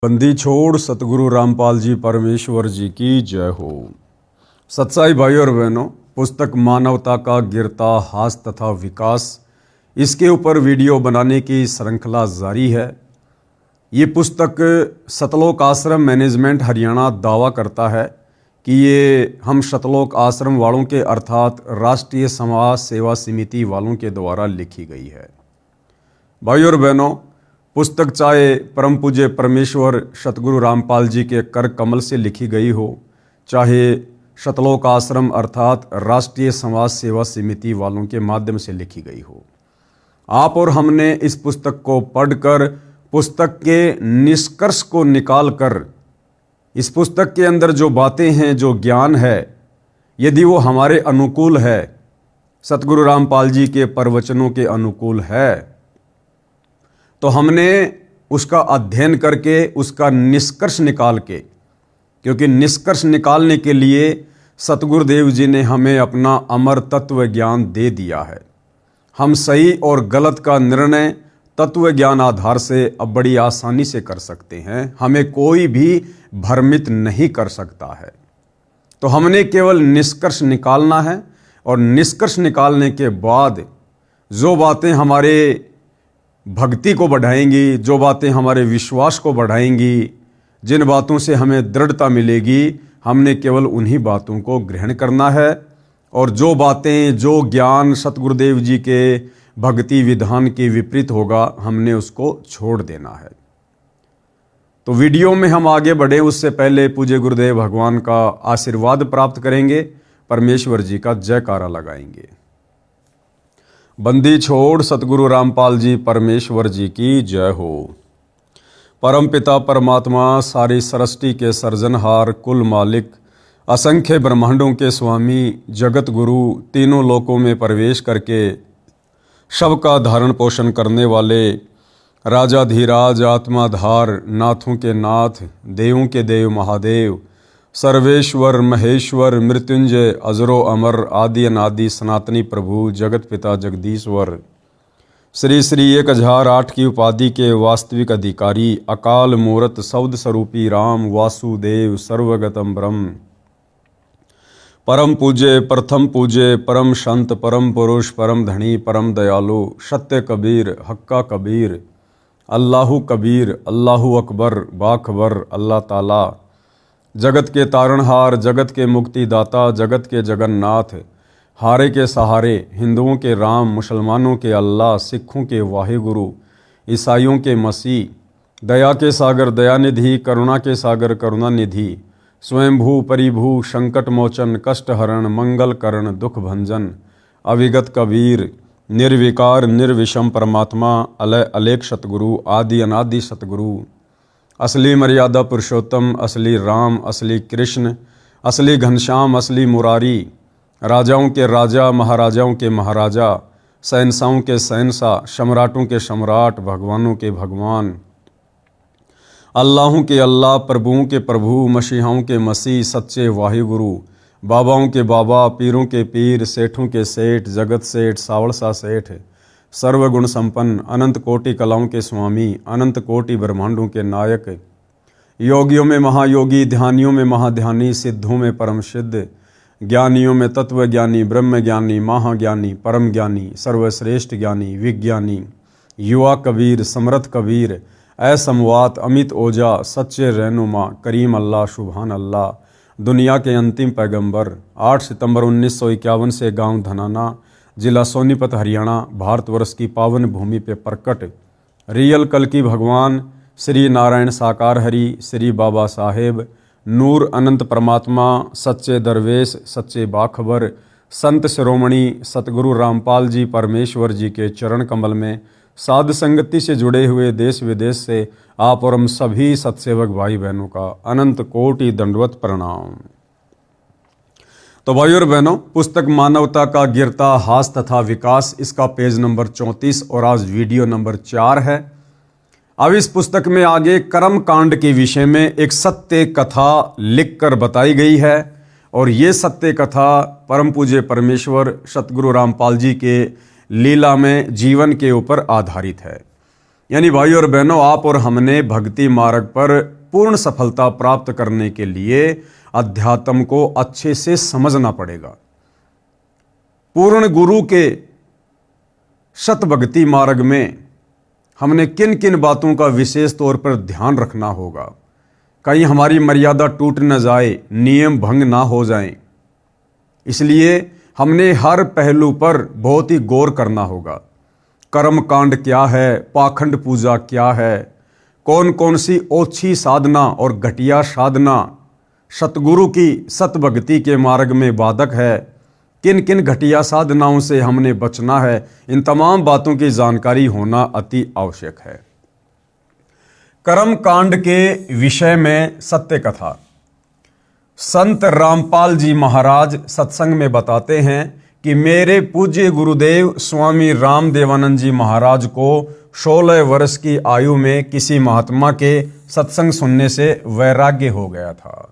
बंदी छोड़ सतगुरु रामपाल जी परमेश्वर जी की जय हो। सत्साई भाई और बहनों, पुस्तक मानवता का गिरता हास तथा विकास, इसके ऊपर वीडियो बनाने की श्रृंखला जारी है। ये पुस्तक सतलोक आश्रम मैनेजमेंट हरियाणा दावा करता है कि ये हम सतलोक आश्रम वालों के अर्थात राष्ट्रीय समाज सेवा समिति वालों के द्वारा लिखी गई है। भाई और बहनों, पुस्तक चाहे परम पूज्य परमेश्वर सतगुरु रामपाल जी के कर कमल से लिखी गई हो, चाहे सतलोक आश्रम अर्थात राष्ट्रीय समाज सेवा समिति वालों के माध्यम से लिखी गई हो, आप और हमने इस पुस्तक को पढ़कर पुस्तक के निष्कर्ष को निकालकर इस पुस्तक के अंदर जो बातें हैं, जो ज्ञान है, यदि वो हमारे अनुकूल है, सतगुरु रामपाल जी के प्रवचनों के अनुकूल है, तो हमने उसका अध्ययन करके उसका निष्कर्ष निकाल के, क्योंकि निष्कर्ष निकालने के लिए सतगुरुदेव जी ने हमें अपना अमर तत्व ज्ञान दे दिया है। हम सही और गलत का निर्णय तत्व ज्ञान आधार से अब बड़ी आसानी से कर सकते हैं। हमें कोई भी भ्रमित नहीं कर सकता है। तो हमने केवल निष्कर्ष निकालना है और निष्कर्ष निकालने के बाद जो बातें हमारे भक्ति को बढ़ाएंगी, जो बातें हमारे विश्वास को बढ़ाएंगी, जिन बातों से हमें दृढ़ता मिलेगी, हमने केवल उन्हीं बातों को ग्रहण करना है। और जो बातें, जो ज्ञान सतगुरुदेव जी के भक्ति विधान के विपरीत होगा, हमने उसको छोड़ देना है। तो वीडियो में हम आगे बढ़े उससे पहले पूज्य गुरुदेव भगवान का आशीर्वाद प्राप्त करेंगे, परमेश्वर जी का जयकारा लगाएंगे। बंदी छोड़ सतगुरु रामपाल जी परमेश्वर जी की जय हो। परम पिता परमात्मा, सारी सृष्टि के सर्जनहार, कुल मालिक, असंख्य ब्रह्मांडों के स्वामी, जगत गुरु, तीनों लोकों में प्रवेश करके सबका धारण पोषण करने वाले, राजाधीराज, आत्माधार, नाथों के नाथ, देवों के देव महादेव, सर्वेश्वर महेश्वर, मृत्युंजय, अजरो अमर, आदि अनादि सनातनी प्रभु, जगत पिता जगदीश्वर, श्री श्री 1008 की उपाधि के वास्तविक अधिकारी, अकाल मूरत शब्द स्वरूपी राम, वासुदेव, सर्वगतम ब्रह्म, परम पूज्य, प्रथम पूज्य, परम संत, परम पुरुष, परम धनी, परम दयालु, सत्य कबीर, हक्का कबीर, अल्लाहु कबीर, अल्लाहु अकबर, बाखबर, अल्लाह ताला, जगत के तारणहार, जगत के मुक्तिदाता, जगत के जगन्नाथ, हारे के सहारे, हिंदुओं के राम, मुसलमानों के अल्लाह, सिखों के वाहिगुरु, ईसाइयों के मसीह, दया के सागर दयानिधि, करुणा के सागर करुणानिधि, स्वयंभू परिभू, संकट मोचन, कष्ट हरण, मंगल करण, दुख भंजन, अविगत कबीर, निर्विकार निर्विषम परमात्मा, अलय अलेख सतगुरु, आदि अनादि सतगुरु, असली मर्यादा पुरुषोत्तम, असली राम, असली कृष्ण, असली घनश्याम, असली मुरारी, राजाओं के राजा, महाराजाओं के महाराजा, शहंशाहों के शहंशाह, सम्राटों के सम्राट, भगवानों के भगवान, अल्लाहों के अल्लाह, प्रभुओं के प्रभु, मसीहाओं के मसीह, सच्चे वाहिगुरु, बाबाओं के बाबा, पीरों के पीर, सेठों के सेठ, जगत सेठ, सावड़सा सेठ, सर्वगुण संपन्न, अनंत कोटि कलाओं के स्वामी, अनंत कोटि ब्रह्मांडों के नायक, योगियों में महायोगी, ध्यानियों में महाध्यानी, सिद्धों में परम सिद्ध, ज्ञानियों में तत्व ज्ञानी, ब्रह्म ज्ञानी, महाज्ञानी, परम ज्ञानी, सर्वश्रेष्ठ ज्ञानी, विज्ञानी, युवा कबीर, समर्थ कबीर, असमवात, अमित ओजा, सच्चे रहनुमा, करीम अल्लाह, सुभान अल्लाह, दुनिया के अंतिम पैगंबर, 8 सितंबर 1951 से गांव धनाना, जिला सोनीपत, हरियाणा, भारतवर्ष की पावन भूमि पे प्रकट रियल कल की भगवान श्री नारायण साकार हरि, श्री बाबा साहेब, नूर अनंत परमात्मा, सच्चे दरवेश, सच्चे बाखबर, संत शिरोमणि सतगुरु रामपाल जी परमेश्वर जी के चरण कमल में साध संगति से जुड़े हुए देश विदेश से आप और हम सभी सत्सेवक भाई बहनों का अनंत कोटि दंडवत प्रणाम। तो भाई और बहनों, पुस्तक मानवता का गिरता हास तथा विकास, इसका पेज नंबर 34 और आज वीडियो नंबर 4 है। अब इस पुस्तक में आगे कर्म कांड के विषय में एक सत्य कथा लिखकर बताई गई है और ये सत्य कथा परम पूज्य परमेश्वर सतगुरु रामपाल जी के लीला में जीवन के ऊपर आधारित है। यानी भाई और बहनों, आप और हमने भक्ति मार्ग पर पूर्ण सफलता प्राप्त करने के लिए अध्यात्म को अच्छे से समझना पड़ेगा। पूर्ण गुरु के शत भक्ति मार्ग में हमने किन किन बातों का विशेष तौर पर ध्यान रखना होगा, कहीं हमारी मर्यादा टूट न जाए, नियम भंग ना हो जाएं। इसलिए हमने हर पहलू पर बहुत ही गौर करना होगा। कर्म कांड क्या है, पाखंड पूजा क्या है, कौन कौन सी ओछी साधना और घटिया साधना सतगुरु की सतभक्ति के मार्ग में बाधक है, किन किन घटिया साधनाओं से हमने बचना है, इन तमाम बातों की जानकारी होना अति आवश्यक है। कर्म कांड के विषय में सत्य कथा। संत रामपाल जी महाराज सत्संग में बताते हैं कि मेरे पूज्य गुरुदेव स्वामी रामदेवानंद जी महाराज को 16 वर्ष की आयु में किसी महात्मा के सत्संग सुनने से वैराग्य हो गया था।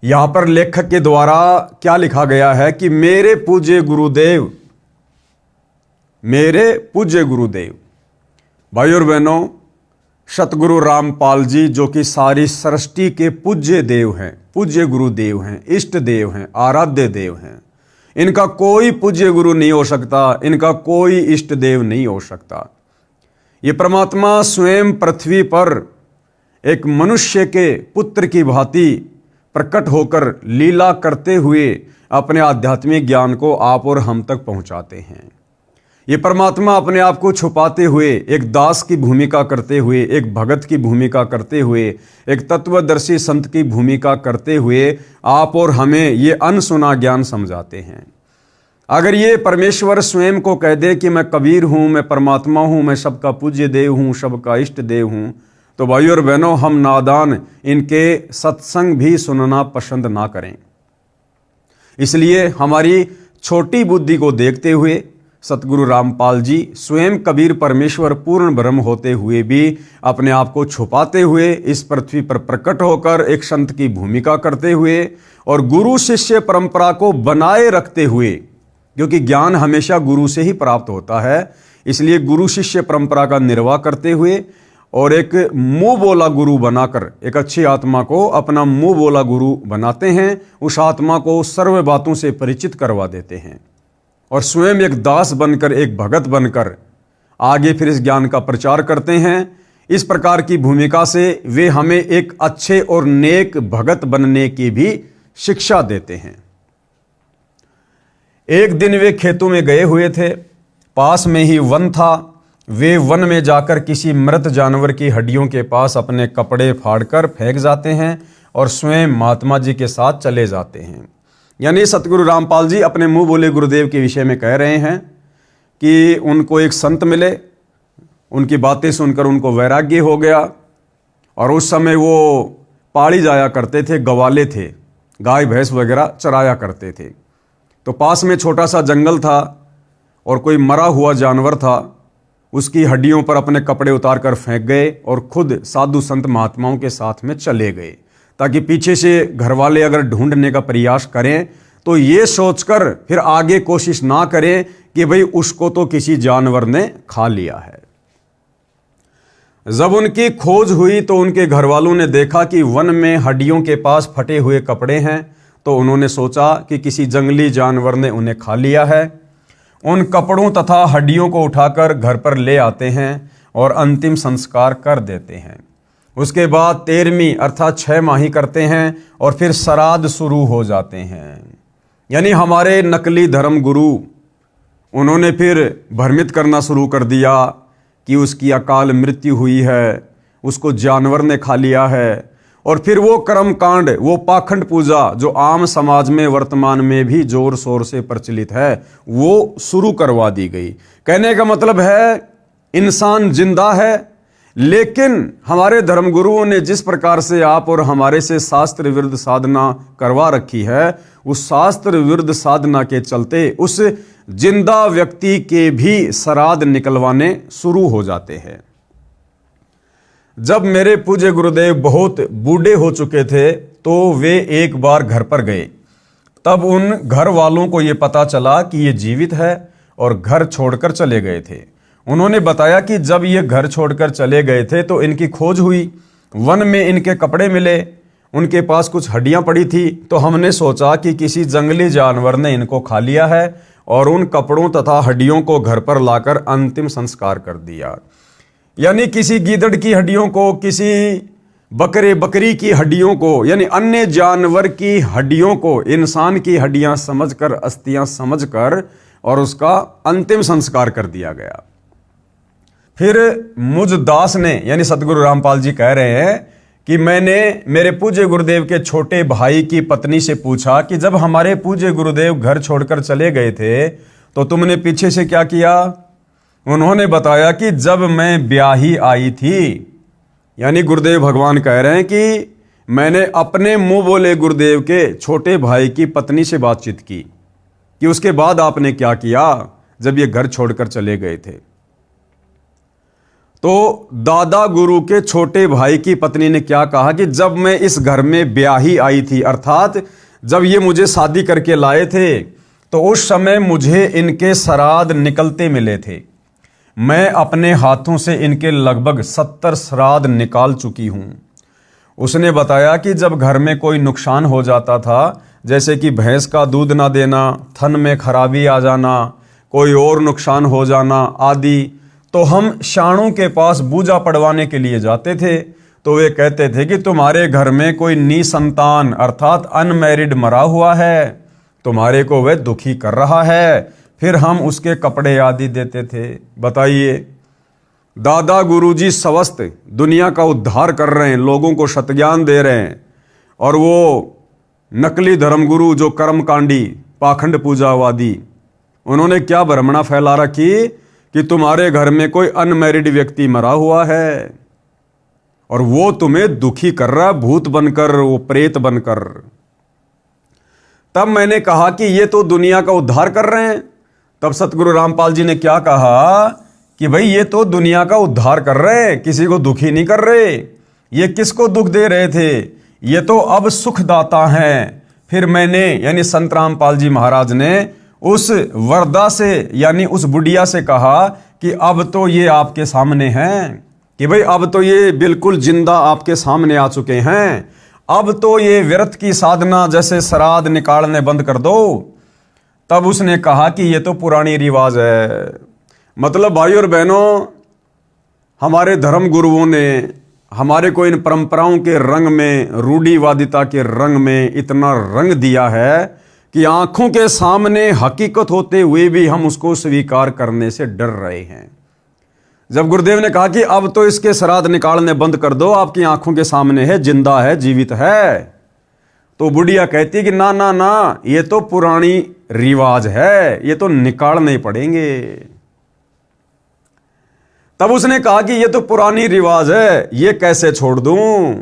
यहां पर लेखक के द्वारा क्या लिखा गया है कि मेरे पूज्य गुरुदेव, मेरे पूज्य गुरुदेव। भाई और बहनों, सतगुरु रामपाल जी जो कि सारी सृष्टि के पूज्य देव हैं, पूज्य गुरुदेव हैं, इष्ट देव हैं, आराध्य देव हैं। इनका कोई पूज्य गुरु नहीं हो सकता, इनका कोई इष्ट देव नहीं हो सकता। ये परमात्मा स्वयं पृथ्वी पर एक मनुष्य के पुत्र की भांति प्रकट होकर लीला करते हुए अपने आध्यात्मिक ज्ञान को आप और हम तक पहुंचाते हैं। ये परमात्मा अपने आप को छुपाते हुए, एक दास की भूमिका करते हुए, एक भगत की भूमिका करते हुए, एक तत्वदर्शी संत की भूमिका करते हुए आप और हमें ये अनसुना ज्ञान समझाते हैं। अगर ये परमेश्वर स्वयं को कह दे कि मैं कबीर हूँ, मैं परमात्मा हूँ, मैं सबका पूज्य देव हूँ, सबका इष्ट देव हूँ, तो भाई और बहनों, हम नादान इनके सत्संग भी सुनना पसंद ना करें। इसलिए हमारी छोटी बुद्धि को देखते हुए सतगुरु रामपाल जी स्वयं कबीर परमेश्वर पूर्ण ब्रह्म होते हुए भी अपने आप को छुपाते हुए इस पृथ्वी पर प्रकट होकर एक संत की भूमिका करते हुए और गुरु शिष्य परंपरा को बनाए रखते हुए, क्योंकि ज्ञान हमेशा गुरु से ही प्राप्त होता है, इसलिए गुरु शिष्य परंपरा का निर्वाह करते हुए और एक मुंह बोला गुरु बनाकर एक अच्छी आत्मा को अपना मुंह बोला गुरु बनाते हैं, उस आत्मा को सर्व बातों से परिचित करवा देते हैं और स्वयं एक दास बनकर, एक भगत बनकर आगे फिर इस ज्ञान का प्रचार करते हैं। इस प्रकार की भूमिका से वे हमें एक अच्छे और नेक भगत बनने की भी शिक्षा देते हैं। एक दिन वे खेतों में गए हुए थे, पास में ही वन था। वे वन में जाकर किसी मृत जानवर की हड्डियों के पास अपने कपड़े फाड़कर फेंक जाते हैं और स्वयं महात्मा जी के साथ चले जाते हैं। यानी सतगुरु रामपाल जी अपने मुंह बोले गुरुदेव के विषय में कह रहे हैं कि उनको एक संत मिले, उनकी बातें सुनकर उनको वैराग्य हो गया और उस समय वो पहाड़ी जाया करते थे, गवाले थे, गाय भैंस वगैरह चराया करते थे। तो पास में छोटा सा जंगल था और कोई मरा हुआ जानवर था, उसकी हड्डियों पर अपने कपड़े उतार कर फेंक गए और खुद साधु संत महात्माओं के साथ में चले गए, ताकि पीछे से घर वाले अगर ढूंढने का प्रयास करें तो ये सोचकर फिर आगे कोशिश ना करें कि भाई उसको तो किसी जानवर ने खा लिया है। जब उनकी खोज हुई तो उनके घर वालों ने देखा कि वन में हड्डियों के पास फटे हुए कपड़े हैं, तो उन्होंने सोचा कि किसी जंगली जानवर ने उन्हें खा लिया है। उन कपड़ों तथा हड्डियों को उठाकर घर पर ले आते हैं और अंतिम संस्कार कर देते हैं। उसके बाद 13वीं अर्थात 6 माही करते हैं और फिर श्राद्ध शुरू हो जाते हैं। यानी हमारे नकली धर्म गुरु, उन्होंने फिर भ्रमित करना शुरू कर दिया कि उसकी अकाल मृत्यु हुई है, उसको जानवर ने खा लिया है। और फिर वो कर्म कांड, वो पाखंड पूजा जो आम समाज में वर्तमान में भी जोर शोर से प्रचलित है, वो शुरू करवा दी गई। कहने का मतलब है इंसान जिंदा है, लेकिन हमारे धर्मगुरुओं ने जिस प्रकार से आप और हमारे से शास्त्र विरुद्ध साधना करवा रखी है, उस शास्त्र विरुद्ध साधना के चलते उस जिंदा व्यक्ति के भी श्राद्ध निकलवाने शुरू हो जाते हैं। जब मेरे पूज्य गुरुदेव बहुत बूढ़े हो चुके थे तो वे एक बार घर पर गए। तब उन घर वालों को ये पता चला कि ये जीवित है और घर छोड़कर चले गए थे। उन्होंने बताया कि जब ये घर छोड़कर चले गए थे तो इनकी खोज हुई, वन में इनके कपड़े मिले, उनके पास कुछ हड्डियां पड़ी थी। तो हमने सोचा कि किसी जंगली जानवर ने इनको खा लिया है और उन कपड़ों तथा हड्डियों को घर पर लाकर अंतिम संस्कार कर दिया। यानी किसी गीदड़ की हड्डियों को, किसी बकरी की हड्डियों को, यानी अन्य जानवर की हड्डियों को इंसान की हड्डियां समझकर, अस्थियां समझकर और उसका अंतिम संस्कार कर दिया गया। फिर मुझ दास ने, यानी सतगुरु रामपाल जी कह रहे हैं कि मैंने मेरे पूज्य गुरुदेव के छोटे भाई की पत्नी से पूछा कि जब हमारे पूज्य गुरुदेव घर छोड़कर चले गए थे तो तुमने पीछे से क्या किया? उन्होंने बताया कि जब मैं ब्याही आई थी, यानी गुरुदेव भगवान कह रहे हैं कि मैंने अपने मुंह बोले गुरुदेव के छोटे भाई की पत्नी से बातचीत की कि उसके बाद आपने क्या किया जब ये घर छोड़कर चले गए थे। तो दादा गुरु के छोटे भाई की पत्नी ने क्या कहा कि जब मैं इस घर में ब्याही आई थी, अर्थात जब ये मुझे शादी करके लाए थे तो उस समय मुझे इनके श्राद्ध निकलते मिले थे। मैं अपने हाथों से इनके लगभग 70 श्राद्ध निकाल चुकी हूं। उसने बताया कि जब घर में कोई नुकसान हो जाता था, जैसे कि भैंस का दूध ना देना, थन में खराबी आ जाना, कोई और नुकसान हो जाना आदि, तो हम शाणों के पास बूझा पड़वाने के लिए जाते थे। तो वे कहते थे कि तुम्हारे घर में कोई निसंतान अर्थात अनमैरिड मरा हुआ है, तुम्हारे को वह दुखी कर रहा है। फिर हम उसके कपड़े आदि देते थे। बताइए, दादा गुरुजी स्वस्थ दुनिया का उद्धार कर रहे हैं, लोगों को सतज्ञान दे रहे हैं, और वो नकली धर्मगुरु जो कर्मकांडी पाखंड पूजावादी, उन्होंने क्या भ्रमणा फैला रखी कि तुम्हारे घर में कोई अनमैरिड व्यक्ति मरा हुआ है और वो तुम्हें दुखी कर रहा है, भूत बनकर, वो प्रेत बनकर। तब मैंने कहा कि ये तो दुनिया का उद्धार कर रहे हैं। तब सतगुरु रामपाल जी ने क्या कहा कि भाई ये तो दुनिया का उद्धार कर रहे हैं, किसी को दुखी नहीं कर रहे। ये किसको दुख दे रहे थे? ये तो अब सुखदाता हैं। फिर मैंने, यानी संत रामपाल जी महाराज ने उस वरदा से, यानी उस बुढ़िया से कहा कि अब तो ये आपके सामने हैं, कि भाई अब तो ये बिल्कुल जिंदा आपके सामने आ चुके हैं। अब तो ये व्यर्थ की साधना जैसे श्राद्ध निकालने बंद कर दो। तब उसने कहा कि ये तो पुरानी रिवाज है। मतलब भाइयों और बहनों, हमारे धर्म गुरुओं ने हमारे को इन परंपराओं के रंग में, रूढ़िवादिता के रंग में इतना रंग दिया है कि आंखों के सामने हकीकत होते हुए भी हम उसको स्वीकार करने से डर रहे हैं। जब गुरुदेव ने कहा कि अब तो इसके श्राद्ध निकालने बंद कर दो, आपकी आंखों के सामने है, जिंदा है, जीवित है, तो बुढ़िया कहती कि ना ना ना, ये तो पुरानी रिवाज है, ये तो निकालने ही पड़ेंगे। तब उसने कहा कि ये तो पुरानी रिवाज है, ये कैसे छोड़ दूं।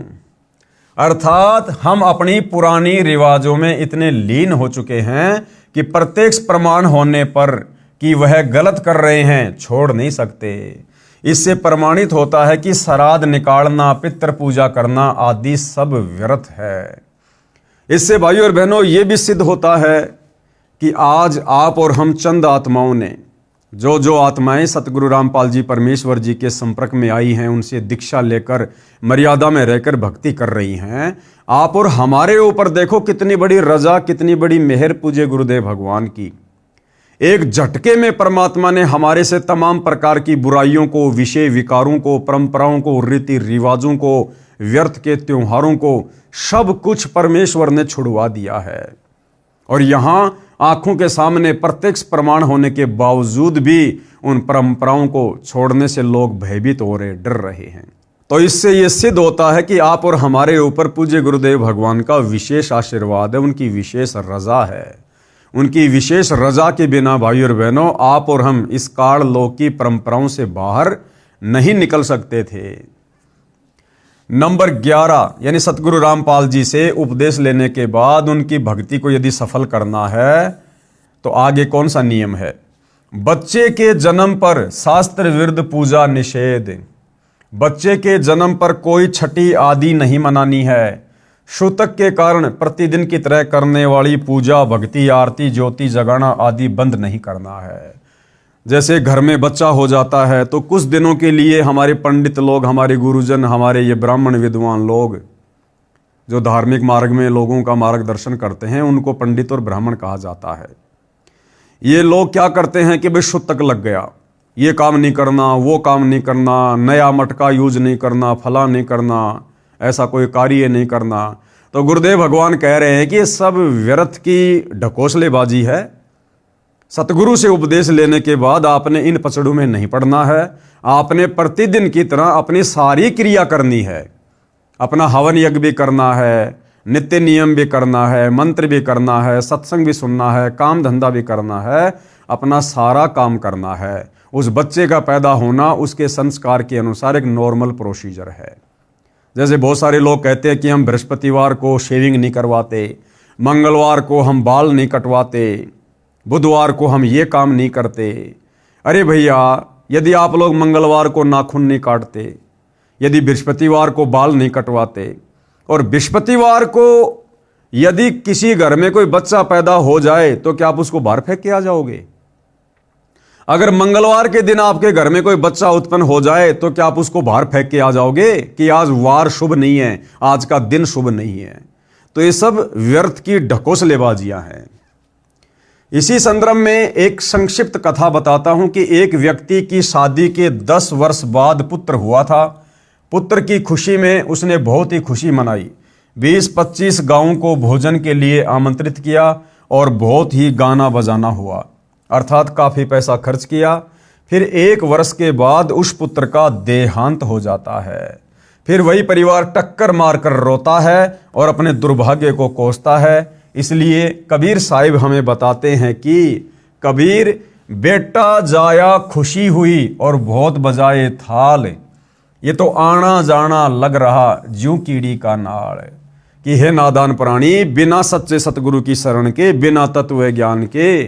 अर्थात हम अपनी पुरानी रिवाजों में इतने लीन हो चुके हैं कि प्रत्यक्ष प्रमाण होने पर कि वह गलत कर रहे हैं, छोड़ नहीं सकते। इससे प्रमाणित होता है कि श्राद्ध निकालना, पितृ पूजा करना आदि सब व्यर्थ है। इससे भाइयों और बहनों ये भी सिद्ध होता है कि आज आप और हम चंद आत्माओं ने, जो आत्माएं सतगुरु रामपाल जी परमेश्वर जी के संपर्क में आई हैं, उनसे दीक्षा लेकर मर्यादा में रहकर भक्ति कर रही हैं, आप और हमारे ऊपर देखो कितनी बड़ी रजा, कितनी बड़ी मेहर पूज्य गुरुदेव भगवान की। एक झटके में परमात्मा ने हमारे से तमाम प्रकार की बुराइयों को, विषय विकारों को, परंपराओं को, रीति रिवाजों को, व्यर्थ के त्योहारों को, सब कुछ परमेश्वर ने छुड़वा दिया है। और यहां आंखों के सामने प्रत्यक्ष प्रमाण होने के बावजूद भी उन परंपराओं को छोड़ने से लोग भयभीत हो रहे, डर रहे हैं। तो इससे यह सिद्ध होता है कि आप और हमारे ऊपर पूज्य गुरुदेव भगवान का विशेष आशीर्वाद है, उनकी विशेष रजा है। उनकी विशेष रजा के बिना भाइयों और बहनों, आप और हम इस काल लोक की परंपराओं से बाहर नहीं निकल सकते थे। नंबर 11, यानी सतगुरु रामपाल जी से उपदेश लेने के बाद उनकी भक्ति को यदि सफल करना है तो आगे कौन सा नियम है? बच्चे के जन्म पर शास्त्र विरुद्ध पूजा निषेध। बच्चे के जन्म पर कोई छठी आदि नहीं मनानी है। सूतक के कारण प्रतिदिन की तरह करने वाली पूजा, भक्ति, आरती, ज्योति जगाना आदि बंद नहीं करना है। जैसे घर में बच्चा हो जाता है तो कुछ दिनों के लिए हमारे पंडित लोग, हमारे गुरुजन, हमारे ये ब्राह्मण विद्वान लोग जो धार्मिक मार्ग में लोगों का मार्गदर्शन करते हैं, उनको पंडित और ब्राह्मण कहा जाता है। ये लोग क्या करते हैं कि भाई शुतक लग गया, ये काम नहीं करना, वो काम नहीं करना, नया मटका यूज नहीं करना, फला नहीं करना, ऐसा कोई कार्य नहीं करना। तो गुरुदेव भगवान कह रहे हैं कि ये सब व्यर्थ की ढकोसलेबाजी है। सतगुरु से उपदेश लेने के बाद आपने इन पचड़ों में नहीं पड़ना है। आपने प्रतिदिन की तरह अपनी सारी क्रिया करनी है। अपना हवन यज्ञ भी करना है, नित्य नियम भी करना है, मंत्र भी करना है, सत्संग भी सुनना है, काम धंधा भी करना है, अपना सारा काम करना है। उस बच्चे का पैदा होना उसके संस्कार के अनुसार एक नॉर्मल प्रोसीजर है। जैसे बहुत सारे लोग कहते हैं कि हम बृहस्पतिवार को शेविंग नहीं करवाते, मंगलवार को हम बाल नहीं कटवाते, बुधवार को हम ये काम नहीं करते। अरे भैया, यदि आप लोग मंगलवार को नाखून नहीं काटते, यदि बृहस्पतिवार को बाल नहीं कटवाते, और बृहस्पतिवार को यदि किसी घर में कोई बच्चा पैदा हो जाए तो क्या आप उसको बाहर फेंक के आ जाओगे? अगर मंगलवार के दिन आपके घर में कोई बच्चा उत्पन्न हो जाए तो क्या आप उसको बाहर फेंक के आ जाओगे कि आज वार शुभ नहीं है, आज का दिन शुभ नहीं है? तो ये सब व्यर्थ की ढकोसलेबाजियां हैं। इसी संदर्भ में एक संक्षिप्त कथा बताता हूं कि एक व्यक्ति की शादी के 10 वर्ष बाद पुत्र हुआ था। पुत्र की खुशी में उसने बहुत ही खुशी मनाई। 20-25 गांवों को भोजन के लिए आमंत्रित किया और बहुत ही गाना बजाना हुआ, अर्थात काफ़ी पैसा खर्च किया। फिर 1 वर्ष के बाद उस पुत्र का देहांत हो जाता है। फिर वही परिवार टक्कर मारकर रोता है और अपने दुर्भाग्य को कोसता है। इसलिए कबीर साहिब हमें बताते हैं कि कबीर, बेटा जाया खुशी हुई और बहुत बजाए थाल, ये तो आना जाना लग रहा ज्यों कीड़ी का नाल। कि हे नादान प्राणी, बिना सच्चे सतगुरु की शरण के, बिना तत्व ज्ञान के,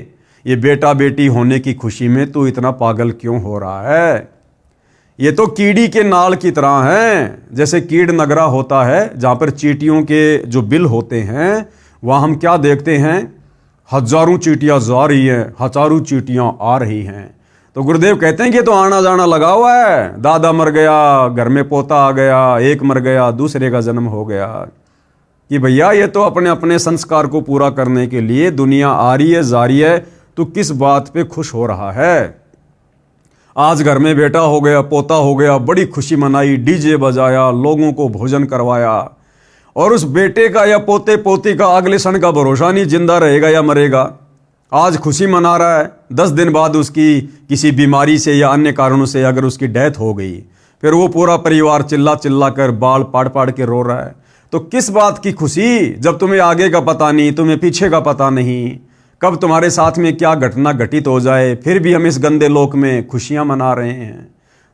ये बेटा बेटी होने की खुशी में तू इतना पागल क्यों हो रहा है? ये तो कीड़ी के नाल की तरह है। जैसे कीड़ नगरा होता है जहाँ पर चींटियों के जो बिल होते हैं, वहाँ हम क्या देखते हैं? हजारों चींटियाँ जा रही हैं, हजारों चींटियाँ आ रही हैं। तो गुरुदेव कहते हैं कि तो आना जाना लगा हुआ है। दादा मर गया, घर में पोता आ गया, एक मर गया, दूसरे का जन्म हो गया। कि भैया, ये तो अपने अपने संस्कार को पूरा करने के लिए दुनिया आ रही है, जा रही है। तो किस बात पे खुश हो रहा है? आज घर में बेटा हो गया, पोता हो गया, बड़ी खुशी मनाई, डीजे बजाया, लोगों को भोजन करवाया, और उस बेटे का या पोते पोती का अगले क्षण का भरोसा नहीं, जिंदा रहेगा या मरेगा। आज खुशी मना रहा है, 10 दिन बाद उसकी किसी बीमारी से या अन्य कारणों से अगर उसकी डेथ हो गई, फिर वो पूरा परिवार चिल्ला चिल्ला कर बाल पाड़ पाड़ के रो रहा है। तो किस बात की खुशी, जब तुम्हें आगे का पता नहीं, तुम्हें पीछे का पता नहीं, कब तुम्हारे साथ में क्या घटना घटित हो जाए, फिर भी हम इस गंदे लोक में खुशियां मना रहे हैं।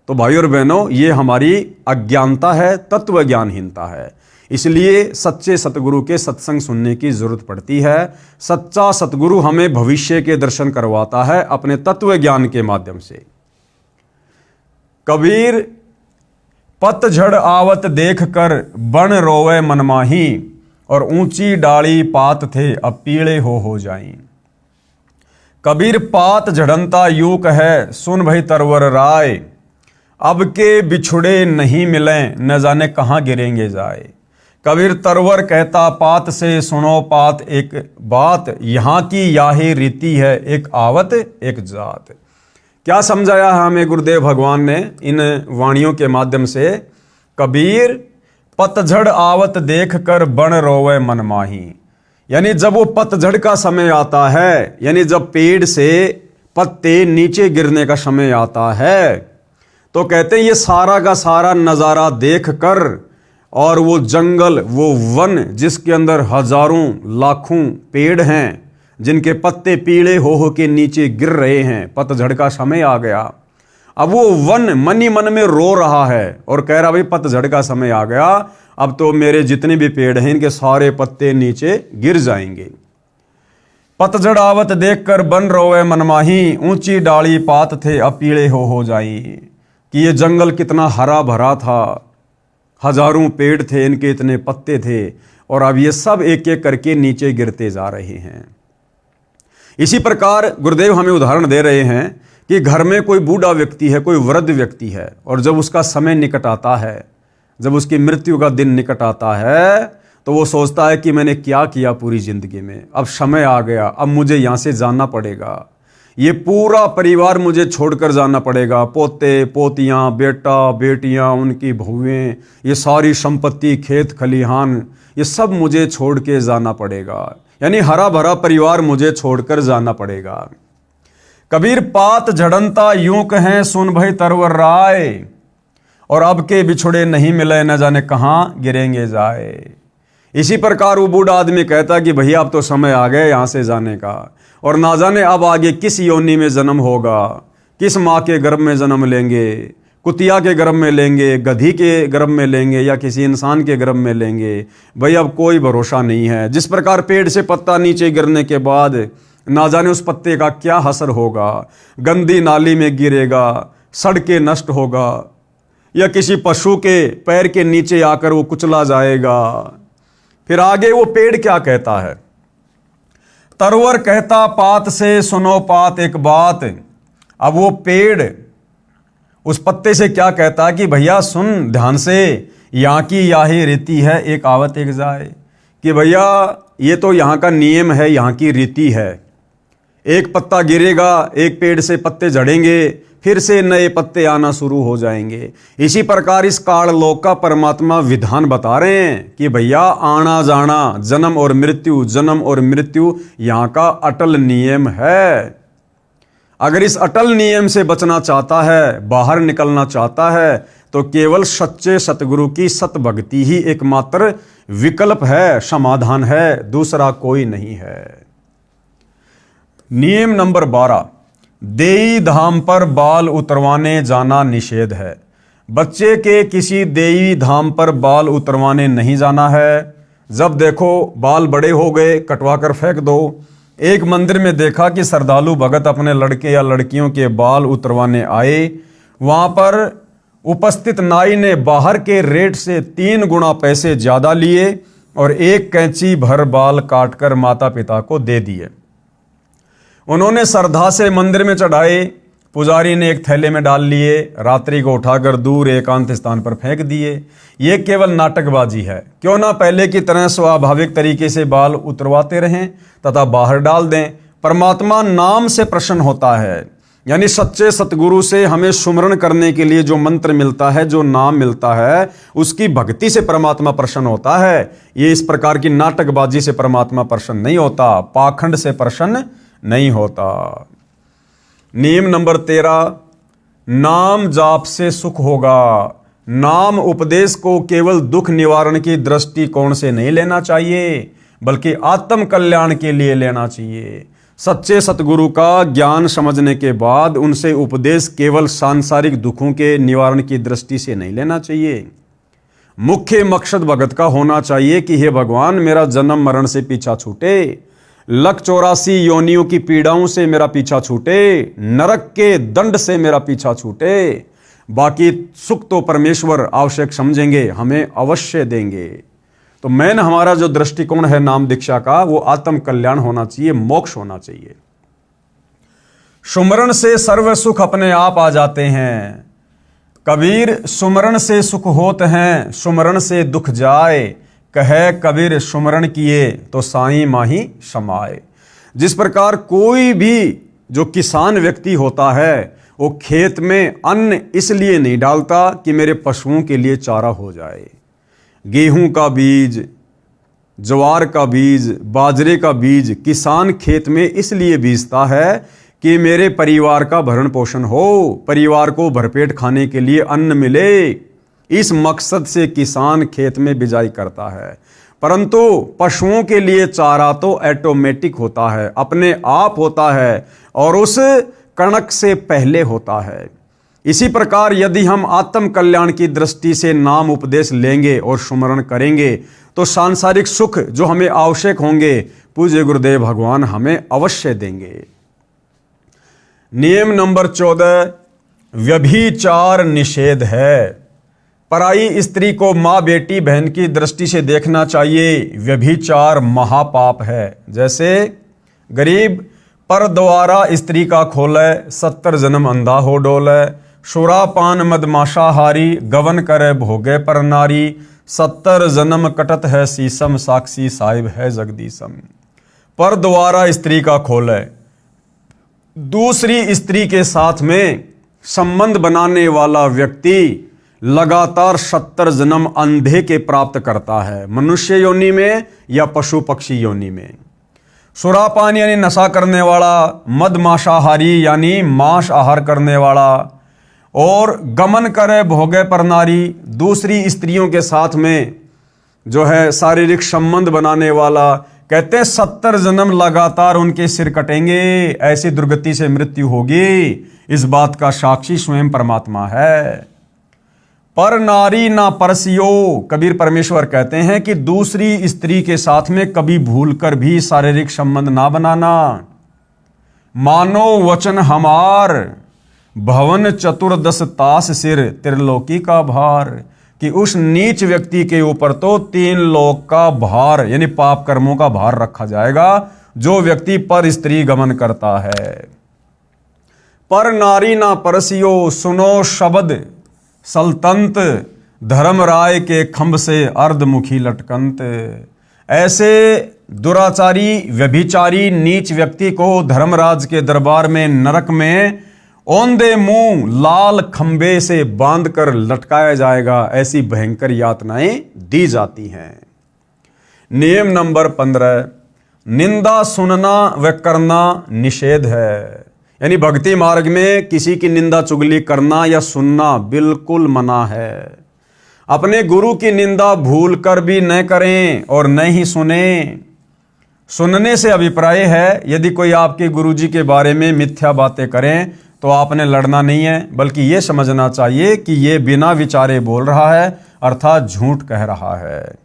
तो भाइयों और बहनों, ये हमारी अज्ञानता है, तत्व ज्ञानहीनता है। इसलिए सच्चे सतगुरु के सत्संग सुनने की जरूरत पड़ती है। सच्चा सतगुरु हमें भविष्य के दर्शन करवाता है अपने तत्व ज्ञान के माध्यम से। कबीर, पतझड़ आवत देख कर बन रोवे मनमाही, और ऊंची डाली पात थे अब पीले हो जाई। कबीर, पात झड़नता यूक है सुन भई तरवर राय, अब के बिछुड़े नहीं मिले न जाने कहाँ गिरेंगे जाए। कबीर तरवर कहता पात से सुनो पात एक बात, यहाँ की याही रीति है एक आवत एक जात। क्या समझाया है हमें गुरुदेव भगवान ने इन वाणियों के माध्यम से? कबीर, पतझड़ आवत देख कर बन रोवे मनमाही, यानी जब वो पतझड़ का समय आता है, यानी जब पेड़ से पत्ते नीचे गिरने का समय आता है, तो कहते हैं ये सारा का सारा नज़ारा देख कर, और वो जंगल, वो वन जिसके अंदर हजारों लाखों पेड़ हैं, जिनके पत्ते पीले हो के नीचे गिर रहे हैं, पतझड़ का समय आ गया। अब वो वन मन ही मन में रो रहा है और कह रहा भाई पतझड़ का समय आ गया, अब तो मेरे जितने भी पेड़ हैं इनके सारे पत्ते नीचे गिर जाएंगे। पतझड़ आवत देख कर बन रोवे मनमाही, ऊंची डाली पात थे अब पीले हो जाई। कि ये जंगल कितना हरा भरा था, हजारों पेड़ थे, इनके इतने पत्ते थे, और अब ये सब एक एक करके नीचे गिरते जा रहे हैं। इसी प्रकार गुरुदेव हमें उदाहरण दे रहे हैं कि घर में कोई बूढ़ा व्यक्ति है, कोई वृद्ध व्यक्ति है, और जब उसका समय निकट आता है, जब उसकी मृत्यु का दिन निकट आता है, तो वो सोचता है कि मैंने क्या किया पूरी जिंदगी में, अब समय आ गया, अब मुझे यहाँ से जाना पड़ेगा, ये पूरा परिवार मुझे छोड़कर जाना पड़ेगा, पोते पोतियाँ, बेटा बेटियाँ, उनकी बहुएं, ये सारी संपत्ति, खेत खलिहान, ये सब मुझे छोड़ के जाना पड़ेगा, यानी हरा भरा परिवार मुझे छोड़कर जाना पड़ेगा। कबीर पात झड़नता यूं कहें सुन भई तरवर राय, और अब के बिछुड़े नहीं मिले न जाने कहाँ गिरेंगे जाए। इसी प्रकार वो बूढ़ा आदमी कहता कि भैया अब तो समय आ गया यहाँ से जाने का, और ना जाने अब आगे किस योनि में जन्म होगा, किस माँ के गर्भ में जन्म लेंगे, कुतिया के गर्भ में लेंगे, गधी के गर्भ में लेंगे, या किसी इंसान के गर्भ में लेंगे, भाई अब कोई भरोसा नहीं है। जिस प्रकार पेड़ से पत्ता नीचे गिरने के बाद ना जाने उस पत्ते का क्या असर होगा, गंदी नाली में गिरेगा, सड़ के नष्ट होगा, या किसी पशु के पैर के नीचे आकर वो कुचला जाएगा। फिर आगे वो पेड़ क्या कहता है, तरवर कहता पात से सुनो पात एक बात। अब वो पेड़ उस पत्ते से क्या कहता है कि भैया सुन ध्यान से, यहाँ की याही रीति है एक आवत एक जाए, कि भैया ये तो यहाँ का नियम है, यहाँ की रीति है, एक पत्ता गिरेगा, एक पेड़ से पत्ते झड़ेंगे, फिर से नए पत्ते आना शुरू हो जाएंगे। इसी प्रकार इस काल लोक का परमात्मा विधान बता रहे हैं कि भैया आना जाना, जन्म और मृत्यु, जन्म और मृत्यु यहाँ का अटल नियम है। अगर इस अटल नियम से बचना चाहता है, बाहर निकलना चाहता है, तो केवल सच्चे सतगुरु की सत भक्ति ही एकमात्र विकल्प है, समाधान है, दूसरा कोई नहीं है। नियम नंबर 12, देई धाम पर बाल उतरवाने जाना निषेध है। बच्चे के किसी देई धाम पर बाल उतरवाने नहीं जाना है। जब देखो बाल बड़े हो गए कटवा कर फेंक दो। एक मंदिर में देखा कि श्रद्धालु भगत अपने लड़के या लड़कियों के बाल उतरवाने आए। वहां पर उपस्थित नाई ने बाहर के रेट से 3 गुना पैसे ज्यादा लिए और एक कैंची भर बाल काटकर माता पिता को दे दिए। उन्होंने श्रद्धा से मंदिर में चढ़ाए, पुजारी ने एक थैले में डाल लिए, रात्रि को उठाकर दूर एकांत स्थान पर फेंक दिए। ये केवल नाटकबाजी है। क्यों ना पहले की तरह स्वाभाविक तरीके से बाल उतरवाते रहें तथा बाहर डाल दें। परमात्मा नाम से प्रसन्न होता है, यानी सच्चे सतगुरु से हमें सुमरण करने के लिए जो मंत्र मिलता है, जो नाम मिलता है, उसकी भक्ति से परमात्मा प्रसन्न होता है। ये इस प्रकार की नाटकबाजी से परमात्मा प्रसन्न नहीं होता, पाखंड से प्रसन्न नहीं होता। नियम नंबर 13, नाम जाप से सुख होगा। नाम उपदेश को केवल दुख निवारण की दृष्टिकोण से नहीं लेना चाहिए, बल्कि आत्म कल्याण के लिए लेना चाहिए। सच्चे सतगुरु का ज्ञान समझने के बाद उनसे उपदेश केवल सांसारिक दुखों के निवारण की दृष्टि से नहीं लेना चाहिए। मुख्य मकसद भगत का होना चाहिए कि हे भगवान, मेरा जन्म मरण से पीछा छूटे, 184 योनियों की पीड़ाओं से मेरा पीछा छूटे, नरक के दंड से मेरा पीछा छूटे। बाकी सुख तो परमेश्वर आवश्यक समझेंगे, हमें अवश्य देंगे। तो मैन हमारा जो दृष्टिकोण है नाम दीक्षा का, वो आत्म कल्याण होना चाहिए, मोक्ष होना चाहिए। सुमरण से सर्व सुख अपने आप आ जाते हैं। कबीर सुमरण से सुख होते हैं, सुमरण से दुख जाए। कहे कबीर सुमरण किए तो साईं माही समाए। जिस प्रकार कोई भी जो किसान व्यक्ति होता है, वो खेत में अन्न इसलिए नहीं डालता कि मेरे पशुओं के लिए चारा हो जाए। गेहूं का बीज, ज्वार का बीज, बाजरे का बीज किसान खेत में इसलिए बीजता है कि मेरे परिवार का भरण पोषण हो, परिवार को भरपेट खाने के लिए अन्न मिले। इस मकसद से किसान खेत में बिजाई करता है। परंतु पशुओं के लिए चारा तो ऑटोमेटिक होता है, अपने आप होता है, और उस कणक से पहले होता है। इसी प्रकार यदि हम आत्म कल्याण की दृष्टि से नाम उपदेश लेंगे और सुमरण करेंगे, तो सांसारिक सुख जो हमें आवश्यक होंगे, पूज्य गुरुदेव भगवान हमें अवश्य देंगे। नियम नंबर 14, व्यभिचार निषेध है। पराई स्त्री को माँ, बेटी, बहन की दृष्टि से देखना चाहिए। व्यभिचार महापाप है। जैसे गरीब पर द्वारा स्त्री का खोले, 70 जन्म अंधा हो डोले। सुरापान मदमाशाहारी, गवन करे भोगे पर नारी। 70 जन्म कटत है सीसम, साक्षी साहिब है जगदीशम। पर द्वारा स्त्री का खोले, दूसरी स्त्री के साथ में संबंध बनाने वाला व्यक्ति लगातार 70 जन्म अंधे के प्राप्त करता है, मनुष्य योनि में या पशु पक्षी योनि में। सुरापान यानी नशा करने वाला, मदमाशाहारी यानी मांस आहार करने वाला, और गमन करे भोगे पर नारी, दूसरी स्त्रियों के साथ में जो है शारीरिक संबंध बनाने वाला। कहते हैं 70 जन्म लगातार उनके सिर कटेंगे, ऐसी दुर्गति से मृत्यु होगी। इस बात का साक्षी स्वयं परमात्मा है। पर नारी ना परसियो, कबीर परमेश्वर कहते हैं कि दूसरी स्त्री के साथ में कभी भूलकर भी शारीरिक संबंध ना बनाना। मानो वचन हमार, भवन चतुर्दश तास सिर, त्रिलोकी का भार। कि उस नीच व्यक्ति के ऊपर तो 3 लोक का भार यानी पाप कर्मों का भार रखा जाएगा, जो व्यक्ति पर स्त्री गमन करता है। पर नारी ना परसियो, सुनो शब्द सल्तंत, धर्मराय के खंभ से अर्धमुखी लटकंत। ऐसे दुराचारी व्यभिचारी नीच व्यक्ति को धर्मराज के दरबार में नरक में औंधे मुंह लाल खंबे से बांधकर लटकाया जाएगा। ऐसी भयंकर यातनाएं दी जाती हैं। नियम नंबर 15, निंदा सुनना व करना निषेध है। यानी भक्ति मार्ग में किसी की निंदा चुगली करना या सुनना बिल्कुल मना है। अपने गुरु की निंदा भूल कर भी न करें और न ही सुने। सुनने से अभिप्राय है, यदि कोई आपके गुरु जी के बारे में मिथ्या बातें करें तो आपने लड़ना नहीं है, बल्कि ये समझना चाहिए कि ये बिना विचारे बोल रहा है, अर्थात झूठ कह रहा है।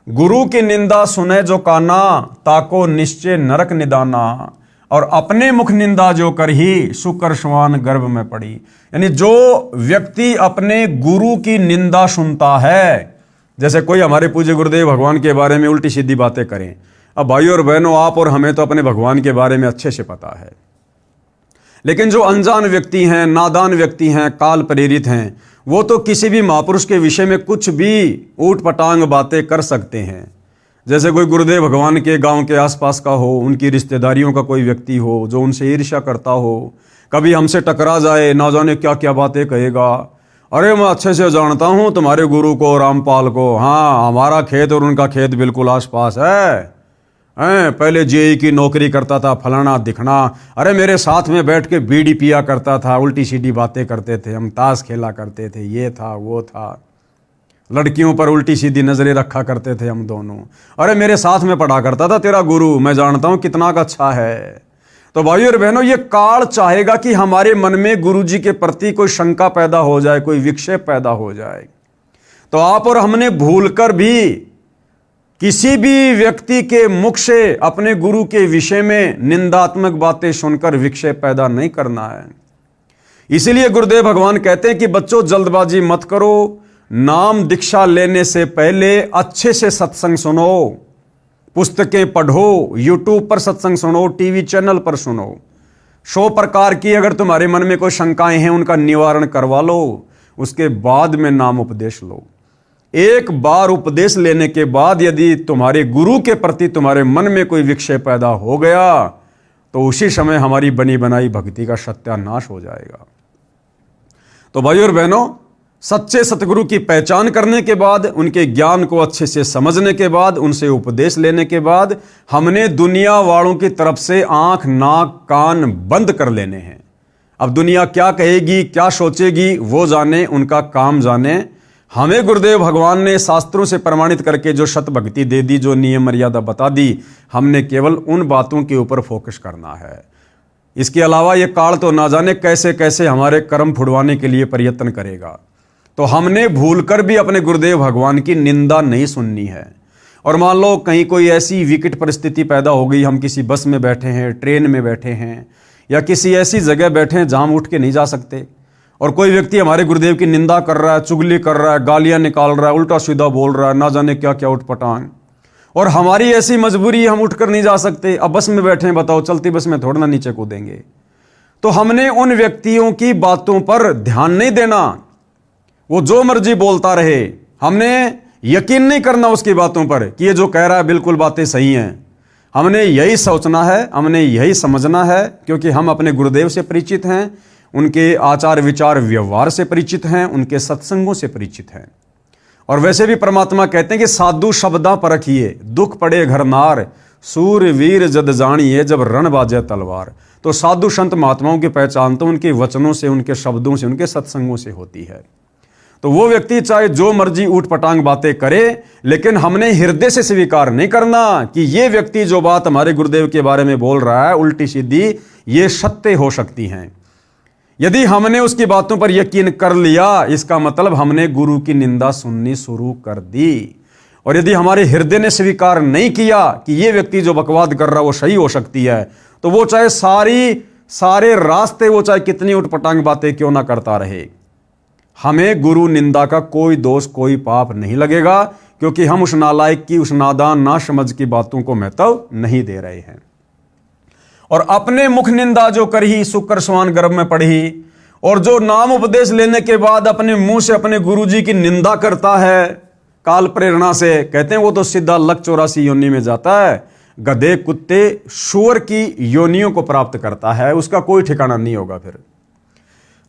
गुरु की निंदा सुने जो काना, ताको निश्चय नरक निदाना। और अपने मुख निंदा जो कर ही, शुकर श्वान गर्भ में पड़ी। यानी जो व्यक्ति अपने गुरु की निंदा सुनता है, जैसे कोई हमारे पूज्य गुरुदेव भगवान के बारे में उल्टी सीधी बातें करें। अब भाइयों और बहनों, आप और हमें तो अपने भगवान के बारे में अच्छे से पता है, लेकिन जो अनजान व्यक्ति हैं, नादान व्यक्ति हैं, काल प्रेरित हैं, वो तो किसी भी महापुरुष के विषय में कुछ भी ऊट पटांग बातें कर सकते हैं। जैसे कोई गुरुदेव भगवान के गांव के आसपास का हो, उनकी रिश्तेदारियों का कोई व्यक्ति हो जो उनसे ईर्ष्या करता हो, कभी हमसे टकरा जाए, ना जाने क्या क्या बातें कहेगा। अरे मैं अच्छे से जानता हूँ तुम्हारे गुरु को, रामपाल को, हाँ हमारा खेत और उनका खेत बिल्कुल आसपास है। पहले जेई की नौकरी करता था, फलाना दिखना। अरे मेरे साथ में बैठ के बीड़ी पिया करता था, उल्टी सीधी बातें करते थे, हम ताश खेला करते थे, ये था वो था, लड़कियों पर उल्टी सीधी नजरें रखा करते थे हम दोनों। अरे मेरे साथ में पढ़ा करता था तेरा गुरु, मैं जानता हूं कितना का अच्छा है। तो भाइयों और बहनों, ये काल चाहेगा कि हमारे मन में गुरु जी के प्रति कोई शंका पैदा हो जाए, कोई विक्षेप पैदा हो जाए। तो आप और हमने भूलकर भी किसी भी व्यक्ति के मुख से अपने गुरु के विषय में निंदात्मक बातें सुनकर विक्षेप पैदा नहीं करना है। इसीलिए गुरुदेव भगवान कहते हैं कि बच्चों जल्दबाजी मत करो, नाम दीक्षा लेने से पहले अच्छे से सत्संग सुनो, पुस्तकें पढ़ो, यूट्यूब पर सत्संग सुनो, टीवी चैनल पर सुनो। 100 प्रकार की अगर तुम्हारे मन में कोई शंकाएं हैं, उनका निवारण करवा लो, उसके बाद में नाम उपदेश लो। एक बार उपदेश लेने के बाद यदि तुम्हारे गुरु के प्रति तुम्हारे मन में कोई विक्षेप पैदा हो गया तो उसी समय हमारी बनी बनाई भक्ति का सत्यानाश हो जाएगा। तो भाइयों और बहनों, सच्चे सतगुरु की पहचान करने के बाद, उनके ज्ञान को अच्छे से समझने के बाद, उनसे उपदेश लेने के बाद, हमने दुनिया वालों की तरफ से आंख नाक कान बंद कर लेने हैं। अब दुनिया क्या कहेगी, क्या सोचेगी, वो जाने, उनका काम जाने। हमें गुरुदेव भगवान ने शास्त्रों से प्रमाणित करके जो सत भक्ति दे दी, जो नियम मर्यादा बता दी, हमने केवल उन बातों के ऊपर फोकस करना है। इसके अलावा ये काल तो ना जाने कैसे कैसे हमारे कर्म फुड़वाने के लिए प्रयत्न करेगा। तो हमने भूलकर भी अपने गुरुदेव भगवान की निंदा नहीं सुननी है। और मान लो कहीं कोई ऐसी विकट परिस्थिति पैदा हो गई, हम किसी बस में बैठे हैं, ट्रेन में बैठे हैं, या किसी ऐसी जगह बैठे हैं जहां हम उठ के नहीं जा सकते, और कोई व्यक्ति हमारे गुरुदेव की निंदा कर रहा है, चुगली कर रहा है, गालियां निकाल रहा है, उल्टा सीधा बोल रहा है, ना जाने क्या क्या उठपटांग, और हमारी ऐसी मजबूरी है, हम उठकर नहीं जा सकते। अब बस में बैठे हैं, बताओ चलती बस में थोड़ा ना नीचे कूदेंगे। तो हमने उन व्यक्तियों की बातों पर ध्यान नहीं देना, वो जो मर्जी बोलता रहे, हमने यकीन नहीं करना उसकी बातों पर कि ये जो कह रहा है बिल्कुल बातें सही हैं। हमने यही सोचना है, हमने यही समझना है, क्योंकि हम अपने गुरुदेव से परिचित हैं, उनके आचार विचार व्यवहार से परिचित हैं, उनके सत्संगों से परिचित हैं। और वैसे भी परमात्मा कहते हैं कि साधु शब्दा परखिए, दुख पड़े घर नार, सूर वीर जद जानिए, जब रण बाजे तलवार। तो साधु संत महात्माओं की पहचान तो उनके वचनों से, उनके शब्दों से, उनके सत्संगों से होती है। तो वो व्यक्ति चाहे जो मर्जी ऊट पटांग बातें करे, लेकिन हमने हृदय से स्वीकार नहीं करना कि ये व्यक्ति जो बात हमारे गुरुदेव के बारे में बोल रहा है उल्टी सीधी, ये सत्य हो सकती हैं। यदि हमने उसकी बातों पर यकीन कर लिया, इसका मतलब हमने गुरु की निंदा सुननी शुरू कर दी। और यदि हमारे हृदय ने स्वीकार नहीं किया कि ये व्यक्ति जो बकवाद कर रहा है वो सही हो सकती है, तो वो चाहे सारे रास्ते, वो चाहे कितनी उटपटांग बातें क्यों ना करता रहे, हमें गुरु निंदा का कोई दोष, कोई पाप नहीं लगेगा, क्योंकि हम उस नालायक की, उस नादान ना समझ की बातों को महत्व नहीं दे रहे हैं। और अपने मुख निंदा जो करही, शुक्र स्वान गर्भ में पढ़ी, और जो नाम उपदेश लेने के बाद अपने मुंह से अपने गुरुजी की निंदा करता है काल प्रेरणा से, कहते हैं वो तो सीधा लक 84 योनि में जाता है, गधे कुत्ते सूअर की योनियों को प्राप्त करता है, उसका कोई ठिकाना नहीं होगा। फिर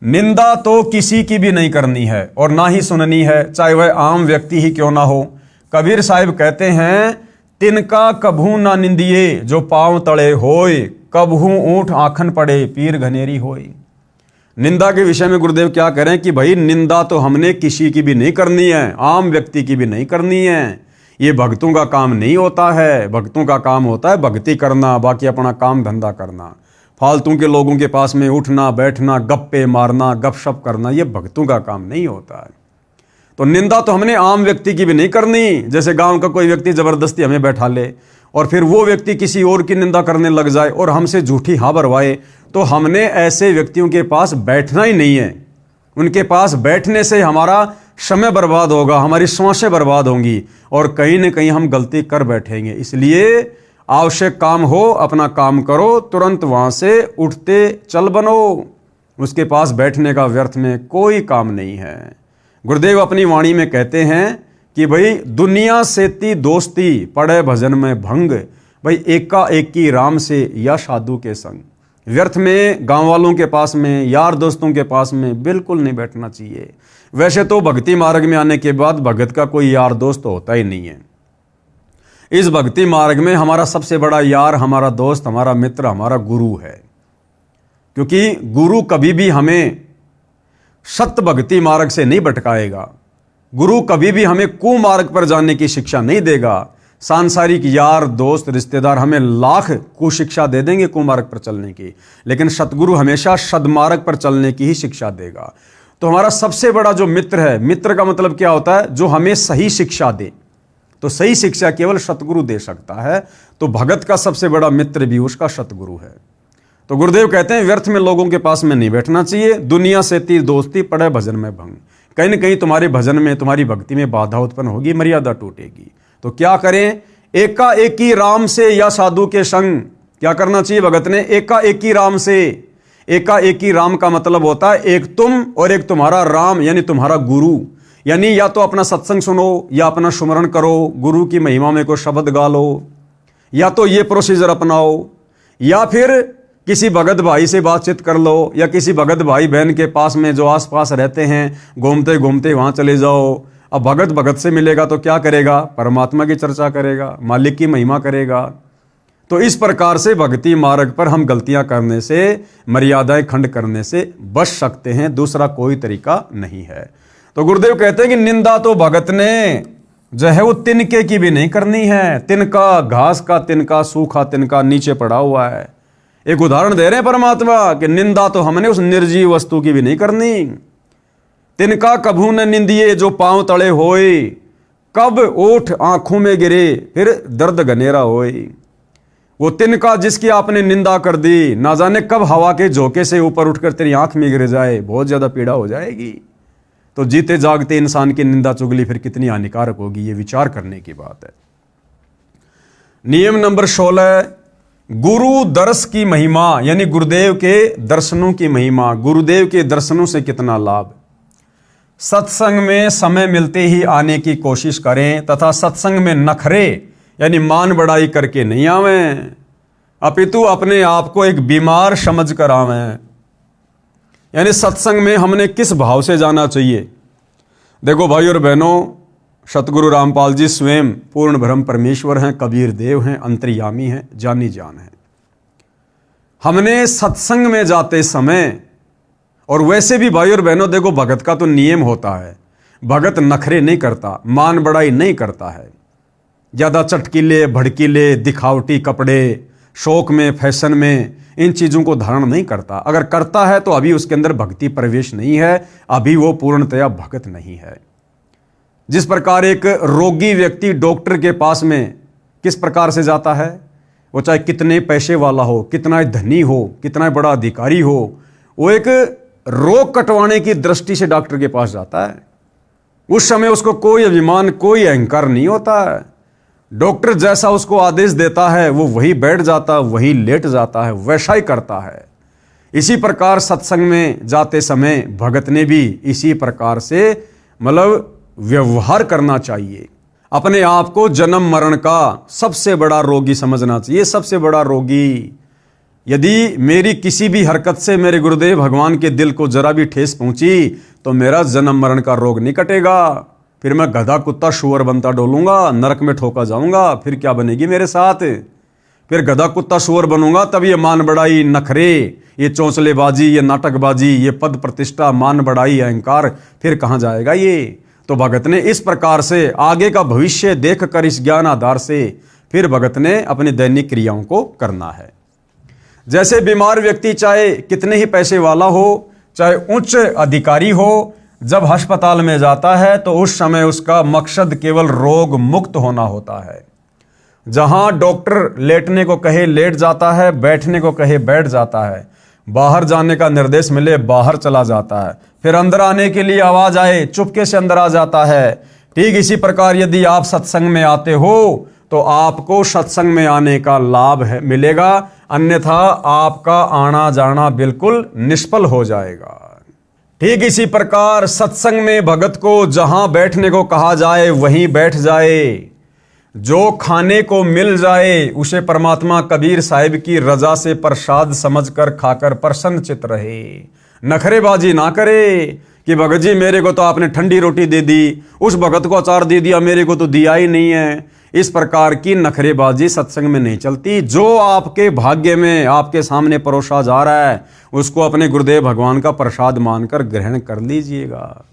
निंदा तो किसी की भी नहीं करनी है और ना ही सुननी है, चाहे वह आम व्यक्ति ही क्यों ना हो। कबीर साहिब कहते हैं, तिनका कभू ना निंदिए जो पांव तले होय, कभू ऊंट आखन पड़े पीर घनेरी होय। निंदा के विषय में गुरुदेव क्या कह रहे हैं कि भाई निंदा तो हमने किसी की भी नहीं करनी है, आम व्यक्ति की भी नहीं करनी है। ये भक्तों का काम नहीं होता है। भक्तों का काम होता है भक्ति करना, बाकी अपना काम धंधा करना। फालतू के लोगों के पास में उठना बैठना, गप्पे मारना, गपशप करना, ये भक्तों का काम नहीं होता है। तो निंदा तो हमने आम व्यक्ति की भी नहीं करनी। जैसे गांव का कोई व्यक्ति जबरदस्ती हमें बैठा ले और फिर वो व्यक्ति किसी और की निंदा करने लग जाए और हमसे झूठी हाँ भरवाए, तो हमने ऐसे व्यक्तियों के पास बैठना ही नहीं है। उनके पास बैठने से हमारा समय बर्बाद होगा, हमारी सांसें बर्बाद होंगी और कहीं ना कहीं हम गलती कर बैठेंगे। इसलिए आवश्यक काम हो अपना काम करो, तुरंत वहां से उठते चल बनो। उसके पास बैठने का व्यर्थ में कोई काम नहीं है। गुरुदेव अपनी वाणी में कहते हैं कि भाई दुनिया सेती दोस्ती पड़े भजन में भंग, भाई एका एकी राम से या साधु के संग। व्यर्थ में गांव वालों के पास में, यार दोस्तों के पास में बिल्कुल नहीं बैठना चाहिए। वैसे तो भक्ति मार्ग में आने के बाद भगत का कोई यार दोस्त तो होता ही नहीं है। इस भक्ति मार्ग में हमारा सबसे बड़ा यार, हमारा दोस्त, हमारा मित्र, हमारा गुरु है। क्योंकि गुरु कभी भी हमें सत्य भक्ति मार्ग से नहीं भटकाएगा। गुरु कभी भी हमें कुमार्ग पर जाने की शिक्षा नहीं देगा। सांसारिक यार दोस्त रिश्तेदार हमें लाख कुशिक्षा दे देंगे कुमार्ग पर चलने की, लेकिन सतगुरु हमेशा सदमार्ग पर चलने की ही शिक्षा देगा। तो हमारा सबसे बड़ा जो मित्र है, मित्र का मतलब क्या होता है? जो हमें सही शिक्षा दे। तो सही शिक्षा केवल सतगुरु दे सकता है। तो भगत का सबसे बड़ा मित्र भी उसका सतगुरु है। तो गुरुदेव कहते हैं व्यर्थ में लोगों के पास में नहीं बैठना चाहिए। दुनिया से ती दोस्ती पड़े भजन में भंग। कहीं न कहीं तुम्हारे भजन में, तुम्हारी भक्ति में बाधा उत्पन्न होगी, मर्यादा टूटेगी। तो क्या करें? एका एकी राम से या साधु के संग। क्या करना चाहिए भगत ने? एका एकी राम से। एका एकी राम का मतलब होता है एक तुम और एक तुम्हारा राम, यानी तुम्हारा गुरु। यानी या तो अपना सत्संग सुनो या अपना सुमरण करो, गुरु की महिमा में कोई शब्द गा लो, या तो ये प्रोसीजर अपनाओ, या फिर किसी भगत भाई से बातचीत कर लो, या किसी भगत भाई बहन के पास में जो आसपास रहते हैं घूमते घूमते वहां चले जाओ। अब भगत भगत से मिलेगा तो क्या करेगा? परमात्मा की चर्चा करेगा, मालिक की महिमा करेगा। तो इस प्रकार से भक्ति मार्ग पर हम गलतियां करने से, मर्यादाएं खंड करने से बच सकते हैं। दूसरा कोई तरीका नहीं है। तो गुरुदेव कहते हैं कि निंदा तो भगत ने जो है वो तिनके की भी नहीं करनी है। तिनका, घास का तिनका, सूखा तिनका नीचे पड़ा हुआ है। एक उदाहरण दे रहे हैं परमात्मा कि निंदा तो हमने उस निर्जीव वस्तु की भी नहीं करनी। तिनका कभू न निंदिए जो पांव तले होए, कब ओठ आंखों में गिरे फिर दर्द घनेरा होए। वो तिनका जिसकी आपने निंदा कर दी, ना जाने कब हवा के झोंके से ऊपर उठकर तेरी आंख में गिर जाए, बहुत ज्यादा पीड़ा हो जाएगी। तो जीते जागते इंसान की निंदा चुगली फिर कितनी हानिकारक होगी, ये विचार करने की बात है। नियम नंबर 16, गुरु दर्श की महिमा, यानी गुरुदेव के दर्शनों की महिमा। गुरुदेव के दर्शनों से कितना लाभ। सत्संग में समय मिलते ही आने की कोशिश करें तथा सत्संग में नखरे यानी मान बढ़ाई करके नहीं आवें, अपितु अपने आप को एक बीमार समझ कर आवें। यानी सत्संग में हमने किस भाव से जाना चाहिए। देखो भाई और बहनों, सतगुरु रामपाल जी स्वयं पूर्ण ब्रह्म परमेश्वर हैं, कबीर देव हैं, अंतर्यामी हैं, जानी जान हैं। हमने सत्संग में जाते समय, और वैसे भी भाई और बहनों देखो, भगत का तो नियम होता है, भगत नखरे नहीं करता, मान बढ़ाई नहीं करता है, ज़्यादा चटकीले भड़कीले दिखावटी कपड़े, शौक में फैशन में इन चीज़ों को धारण नहीं करता। अगर करता है तो अभी उसके अंदर भक्ति प्रवेश नहीं है, अभी वो पूर्णतया भगत नहीं है। जिस प्रकार एक रोगी व्यक्ति डॉक्टर के पास में किस प्रकार से जाता है, वो चाहे कितने पैसे वाला हो, कितना धनी हो, कितना बड़ा अधिकारी हो, वो एक रोग कटवाने की दृष्टि से डॉक्टर के पास जाता है। उस समय उसको कोई अभिमान, कोई अहंकार नहीं होता है। डॉक्टर जैसा उसको आदेश देता है वो वही बैठ जाता, वही लेट जाता है, वैसा ही करता है। इसी प्रकार सत्संग में जाते समय भगत ने भी इसी प्रकार से मतलब व्यवहार करना चाहिए। अपने आप को जन्म मरण का सबसे बड़ा रोगी समझना चाहिए। सबसे बड़ा रोगी, यदि मेरी किसी भी हरकत से मेरे गुरुदेव भगवान के दिल को जरा भी ठेस पहुंची तो मेरा जन्म मरण का रोग नहीं कटेगा, फिर मैं गधा कुत्ता शुअर बनता डोलूंगा, नरक में ठोका जाऊंगा, फिर क्या बनेगी मेरे साथ। फिर गधा कुत्ता शुअर बनूंगा तब ये मान बढ़ाई, नखरे, ये चौंचलेबाजी, ये नाटकबाजी, ये पद प्रतिष्ठा, मान बढ़ाई, अहंकार फिर कहाँ जाएगा ये। तो भगत ने इस प्रकार से आगे का भविष्य देखकर इस ज्ञान आधार से फिर भगत ने अपनी दैनिक क्रियाओं को करना है। जैसे बीमार व्यक्ति चाहे कितने ही पैसे वाला हो, चाहे उच्च अधिकारी हो, जब अस्पताल में जाता है तो उस समय उसका मकसद केवल रोग मुक्त होना होता है। जहां डॉक्टर लेटने को कहे लेट जाता है, बैठने को कहे बैठ जाता है, बाहर जाने का निर्देश मिले बाहर चला जाता है, फिर अंदर आने के लिए आवाज आए चुपके से अंदर आ जाता है। ठीक इसी प्रकार यदि आप सत्संग में आते हो तो आपको सत्संग में आने का लाभ मिलेगा, अन्यथा आपका आना जाना बिल्कुल निष्फल हो जाएगा। ठीक इसी प्रकार सत्संग में भगत को जहां बैठने को कहा जाए वहीं बैठ जाए, जो खाने को मिल जाए उसे परमात्मा कबीर साहिब की रजा से प्रसाद समझकर खाकर प्रसन्न चित रहे। नखरेबाजी ना करे कि भगत जी मेरे को तो आपने ठंडी रोटी दे दी, उस भगत को अचार दे दिया, मेरे को तो दिया ही नहीं है। इस प्रकार की नखरेबाजी सत्संग में नहीं चलती। जो आपके भाग्य में आपके सामने परोसा जा रहा है उसको अपने गुरुदेव भगवान का प्रसाद मानकर ग्रहण कर लीजिएगा।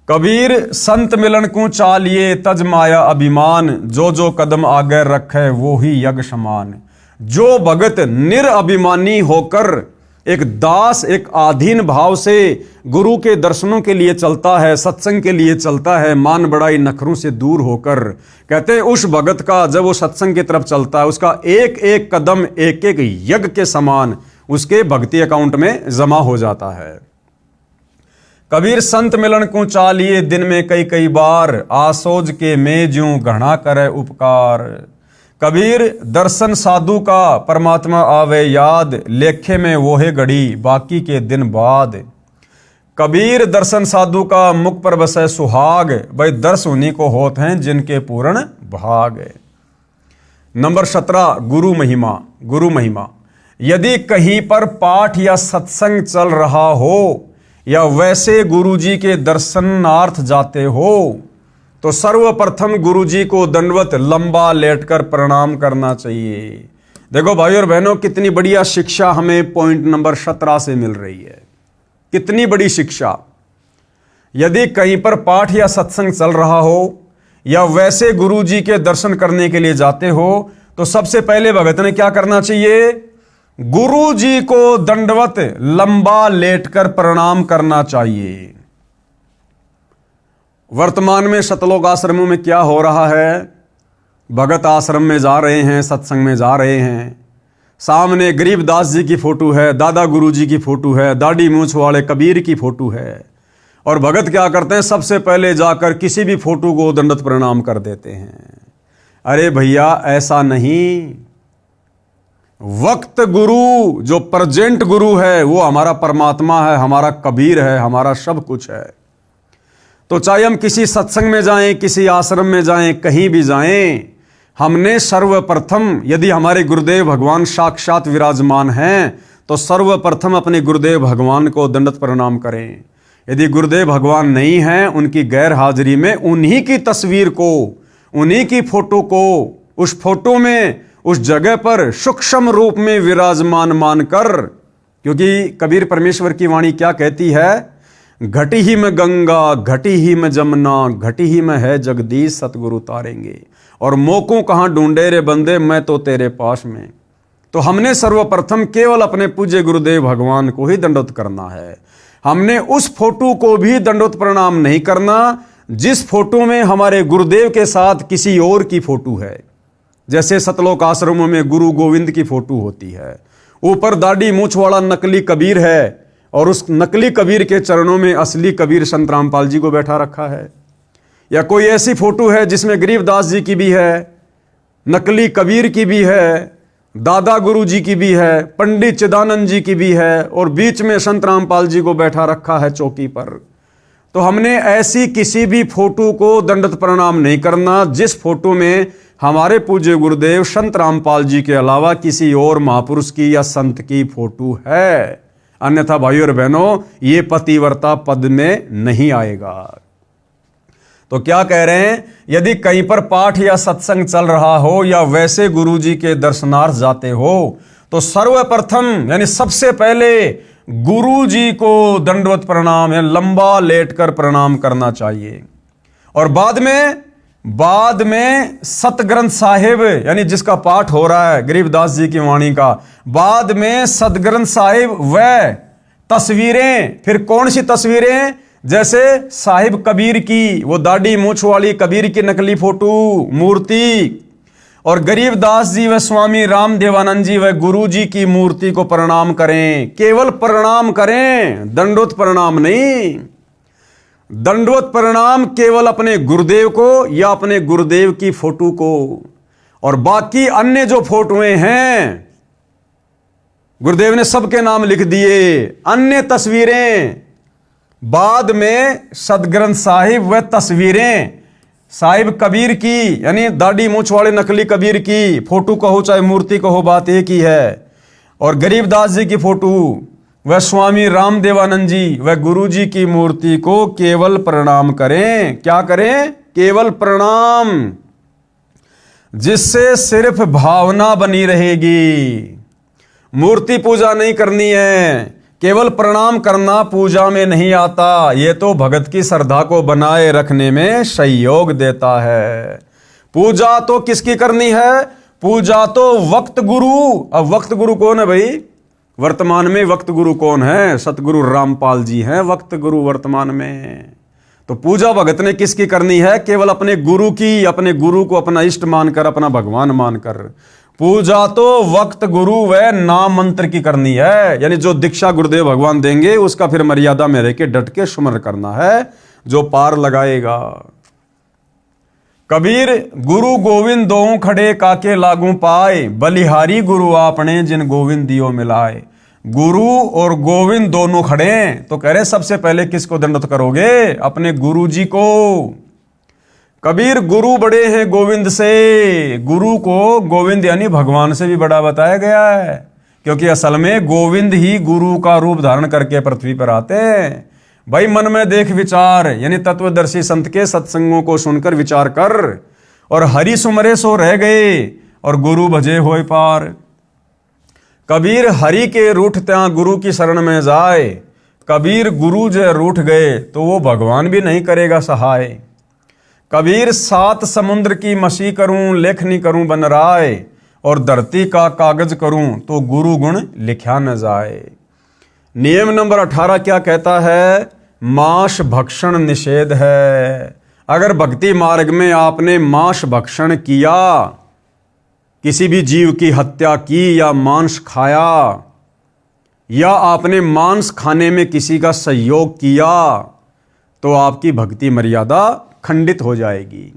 कबीर संत मिलन को चालिए तज माया अभिमान, जो जो कदम आगे रखे वो ही यज्ञ समान। जो भगत निरअभिमानी होकर एक दास, एक आधीन भाव से गुरु के दर्शनों के लिए चलता है, सत्संग के लिए चलता है, मान बढ़ाई नखरों से दूर होकर, कहते हैं उस भगत का जब वो सत्संग की तरफ चलता है उसका एक एक कदम एक एक यज्ञ के समान उसके भक्ति अकाउंट में जमा हो जाता है। कबीर संत मिलन को चालिए दिन में कई कई बार, आसोज के में ज्यों घना करे उपकार। कबीर दर्शन साधु का परमात्मा आवे याद, लेखे में वो है घड़ी बाकी के दिन बाद। कबीर दर्शन साधु का मुख पर बसे सुहाग, भाई दर्श उन्हीं को होते हैं जिनके पूर्ण भाग। नंबर 17 गुरु महिमा। गुरु महिमा, यदि कहीं पर पाठ या सत्संग चल रहा हो या वैसे गुरु जी के दर्शनार्थ जाते हो तो सर्वप्रथम गुरु जी को दंडवत लंबा लेटकर प्रणाम करना चाहिए। देखो भाई और बहनों, कितनी बढ़िया शिक्षा हमें पॉइंट नंबर 17 से मिल रही है। कितनी बड़ी शिक्षा। यदि कहीं पर पाठ या सत्संग चल रहा हो या वैसे गुरु जी के दर्शन करने के लिए जाते हो तो सबसे पहले भगत ने क्या करना चाहिए? गुरु जी को दंडवत लंबा लेटकर प्रणाम करना चाहिए। वर्तमान में सतलोक आश्रमों में क्या हो रहा है? भगत आश्रम में जा रहे हैं, सत्संग में जा रहे हैं, सामने गरीबदास जी की फोटो है, दादा गुरु जी की फोटो है, दाढ़ी मूंछ वाले कबीर की फोटो है, और भगत क्या करते हैं? सबसे पहले जाकर किसी भी फोटो को दंडवत प्रणाम कर देते हैं। अरे भैया ऐसा नहीं। वक्त गुरु, जो प्रेजेंट गुरु है, वो हमारा परमात्मा है, हमारा कबीर है, हमारा सब कुछ है। तो चाहे हम किसी सत्संग में जाएं, किसी आश्रम में जाएं, कहीं भी जाएं, हमने सर्वप्रथम, यदि हमारे गुरुदेव भगवान साक्षात विराजमान हैं, तो सर्वप्रथम अपने गुरुदेव भगवान को दंडवत प्रणाम करें। यदि गुरुदेव भगवान नहीं हैं, उनकी गैर हाजिरी में उन्हीं की तस्वीर को, उन्हीं की फोटो को, उस फोटो में, उस जगह पर सूक्ष्म रूप में विराजमान मानकर, क्योंकि कबीर परमेश्वर की वाणी क्या कहती है, घटी ही में गंगा, घटी ही में जमुना, घटी ही में है जगदीश, सतगुरु तारेंगे। और मोको कहाँ ढूंढे रे बंदे, मैं तो तेरे पास में। तो हमने सर्वप्रथम केवल अपने पूज्य गुरुदेव भगवान को ही दंडवत करना है। हमने उस फोटो को भी दंडवत प्रणाम नहीं करना जिस फोटो में हमारे गुरुदेव के साथ किसी और की फोटो है। जैसे सतलोक आश्रमों में गुरु गोविंद की फोटो होती है, ऊपर दाढ़ी मूछ वाला नकली कबीर है, और उस नकली कबीर के चरणों में असली कबीर संत रामपाल जी को बैठा रखा है। या कोई ऐसी फोटो है जिसमें गरीबदास जी की भी है, नकली कबीर की भी है, दादा गुरु जी की भी है, पंडित चिदानंद जी की भी है, और बीच में संत रामपाल जी को बैठा रखा है चौकी पर। तो हमने ऐसी किसी भी फोटो को दंडवत प्रणाम नहीं करना जिस फोटो में हमारे पूज्य गुरुदेव संत रामपाल जी के अलावा किसी और महापुरुष की या संत की फोटो है। अन्यथा भाइयों और बहनों, ये पतिव्रता पद में नहीं आएगा। तो क्या कह रहे हैं, यदि कहीं पर पाठ या सत्संग चल रहा हो या वैसे गुरुजी के दर्शनार्थ जाते हो, तो सर्वप्रथम यानी सबसे पहले गुरुजी को दंडवत प्रणाम या लंबा लेटकर प्रणाम करना चाहिए। और बाद में सतग्रंथ साहिब यानी जिसका पाठ हो रहा है गरीबदास जी की वाणी का, बाद में सतग्रंथ साहिब व तस्वीरें। फिर कौन सी तस्वीरें, जैसे साहिब कबीर की, वो दाढ़ी मूछ वाली कबीर की नकली फोटो मूर्ति, और गरीबदास जी व स्वामी रामदेवानंद जी व गुरु जी की मूर्ति को प्रणाम करें। केवल प्रणाम करें, दंडवत प्रणाम नहीं। दंडवत प्रणाम केवल अपने गुरुदेव को या अपने गुरुदेव की फोटो को। और बाकी अन्य जो फोटोएं हैं, गुरुदेव ने सबके नाम लिख दिए। अन्य तस्वीरें बाद में सतग्रंथ साहिब व तस्वीरें साहिब कबीर की यानी दाढ़ी मूछ वाले नकली कबीर की फोटो कहो चाहे मूर्ति कहो, बात एक ही है। और गरीबदास जी की फोटो व स्वामी रामदेवानंद जी व गुरु जी की मूर्ति को केवल प्रणाम करें। क्या करें? केवल प्रणाम, जिससे सिर्फ भावना बनी रहेगी। मूर्ति पूजा नहीं करनी है, केवल प्रणाम करना पूजा में नहीं आता। ये तो भगत की श्रद्धा को बनाए रखने में सहयोग देता है। पूजा तो किसकी करनी है? पूजा तो वक्त गुरु। अब वक्त गुरु कौन है भाई? वर्तमान में वक्त गुरु कौन है? सतगुरु रामपाल जी हैं वक्त गुरु वर्तमान में। तो पूजा भगत ने किसकी करनी है? केवल अपने गुरु की, अपने गुरु को अपना इष्ट मानकर, अपना भगवान मानकर। पूजा तो वक्त गुरु व नाम मंत्र की करनी है, यानी जो दीक्षा गुरुदेव भगवान देंगे उसका फिर मर्यादा में रह के डट के सुमर करना है, जो पार लगाएगा। कबीर गुरु गोविंद दोऊ खड़े काके लागू पाए, बलिहारी गुरु आपने जिन गोविंद दियो मिलाए। गुरु और गोविंद दोनों खड़े, तो कह रहे सबसे पहले किसको दंडवत करोगे? अपने गुरु जी को। कबीर गुरु बड़े हैं गोविंद से। गुरु को गोविंद यानी भगवान से भी बड़ा बताया गया है, क्योंकि असल में गोविंद ही गुरु का रूप धारण करके पृथ्वी पर आते हैं। भाई मन में देख विचार, यानी तत्वदर्शी संत के सत्संगों को सुनकर विचार कर, और हरि सुमरे सो रह गए और गुरु भजे होए पार। कबीर हरि के रूठ त्या गुरु की शरण में जाए। कबीर गुरु जो रूठ गए तो वो भगवान भी नहीं करेगा सहाय। कबीर सात समुद्र की मसी करूं, लेखनी करूं बन राय, और धरती का कागज करूं तो गुरु गुण लिखा न जाए। नियम नंबर 18 क्या कहता है? मांस भक्षण निषेध है। अगर भक्ति मार्ग में आपने मांस भक्षण किया, किसी भी जीव की हत्या की या मांस खाया, या आपने मांस खाने में किसी का सहयोग किया, तो आपकी भक्ति मर्यादा खंडित हो जाएगी।